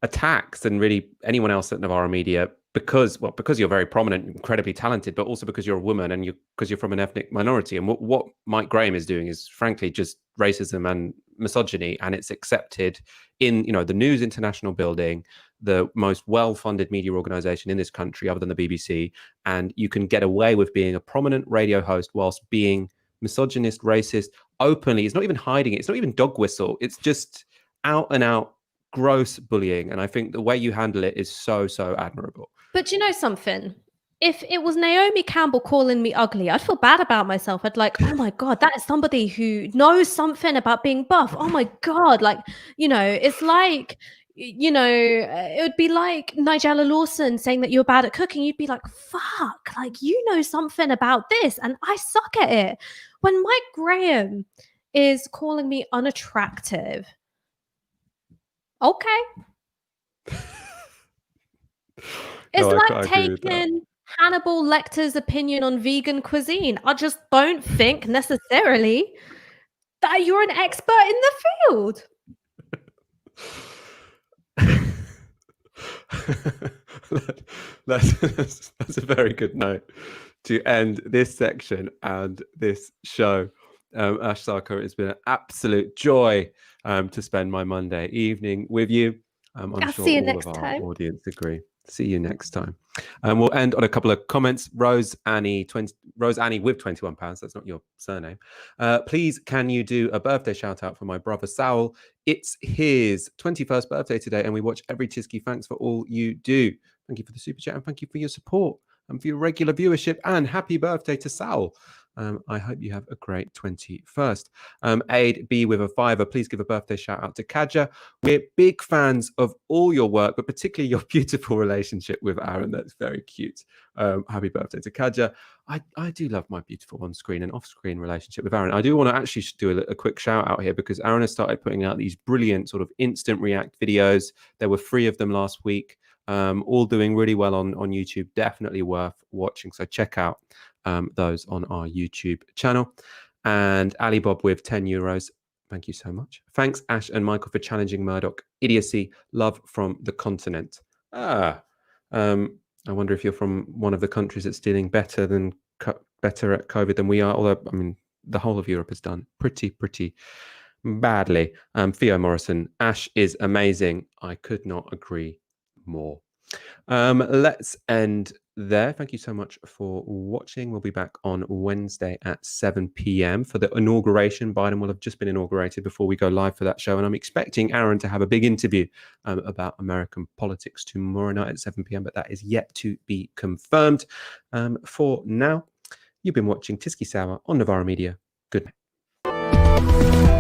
attacks than really anyone else at Novara Media because you're very prominent, incredibly talented, but also because you're a woman and because you're from an ethnic minority. And what Mike Graham is doing is frankly just racism and misogyny, and it's accepted in, you know, the News International building, the most well-funded media organization in this country other than the BBC, and you can get away with being a prominent radio host whilst being misogynist, racist, openly. It's not even hiding it. It's not even dog whistle. It's just out and out gross bullying. And I think the way you handle it is so admirable. But you know something? If it was Naomi Campbell calling me ugly, I'd feel bad about myself. I'd like, oh my God, that is somebody who knows something about being buff. Oh my God. Like, you know, it's like, you know, it would be like Nigella Lawson saying that you're bad at cooking. You'd be like, fuck, like, you know something about this and I suck at it. When Mike Graham is calling me unattractive, okay. It's like taking Hannibal Lecter's opinion on vegan cuisine. I just don't think necessarily that you're an expert in the field. That's a very good note to end this section and this show. Ash Sarkar, it's been an absolute joy to spend my Monday evening with you. I'm sure all of our audience agree. See you next time. We'll end on a couple of comments. Rose Annie with £21. That's not your surname. Please, can you do a birthday shout out for my brother Saul? It's his 21st birthday today, and we watch every Tysky. Thanks for all you do. Thank you for the super chat, and thank you for your support and for your regular viewership. And happy birthday to Saul. I hope you have a great 21st. Aid B with a £5. Please give a birthday shout out to Kaja. We're big fans of all your work, but particularly your beautiful relationship with Aaron. That's very cute. Happy birthday to Kaja. I do love my beautiful on-screen and off-screen relationship with Aaron. I do want to actually do a quick shout out here because Aaron has started putting out these brilliant sort of instant react videos. There were 3 of them last week. all doing really well on YouTube. Definitely worth watching. So check out those on our YouTube channel. And Ali Bob with €10. Thank you so much. Thanks, Ash and Michael, for challenging Murdoch idiocy. Love from the continent. I wonder if you're from one of the countries that's dealing better at COVID than we are. Although, I mean, the whole of Europe has done pretty badly. Theo Morrison, Ash is amazing. I could not agree more. Let's end there. Thank you so much for watching. We'll be back on Wednesday at 7 p.m. for the inauguration. Biden will have just been inaugurated before we go live for that show, and I'm expecting Aaron to have a big interview about American politics tomorrow night at 7 p.m., but that is yet to be confirmed. For now, you've been watching Tysky Sour on Novara Media. Good night.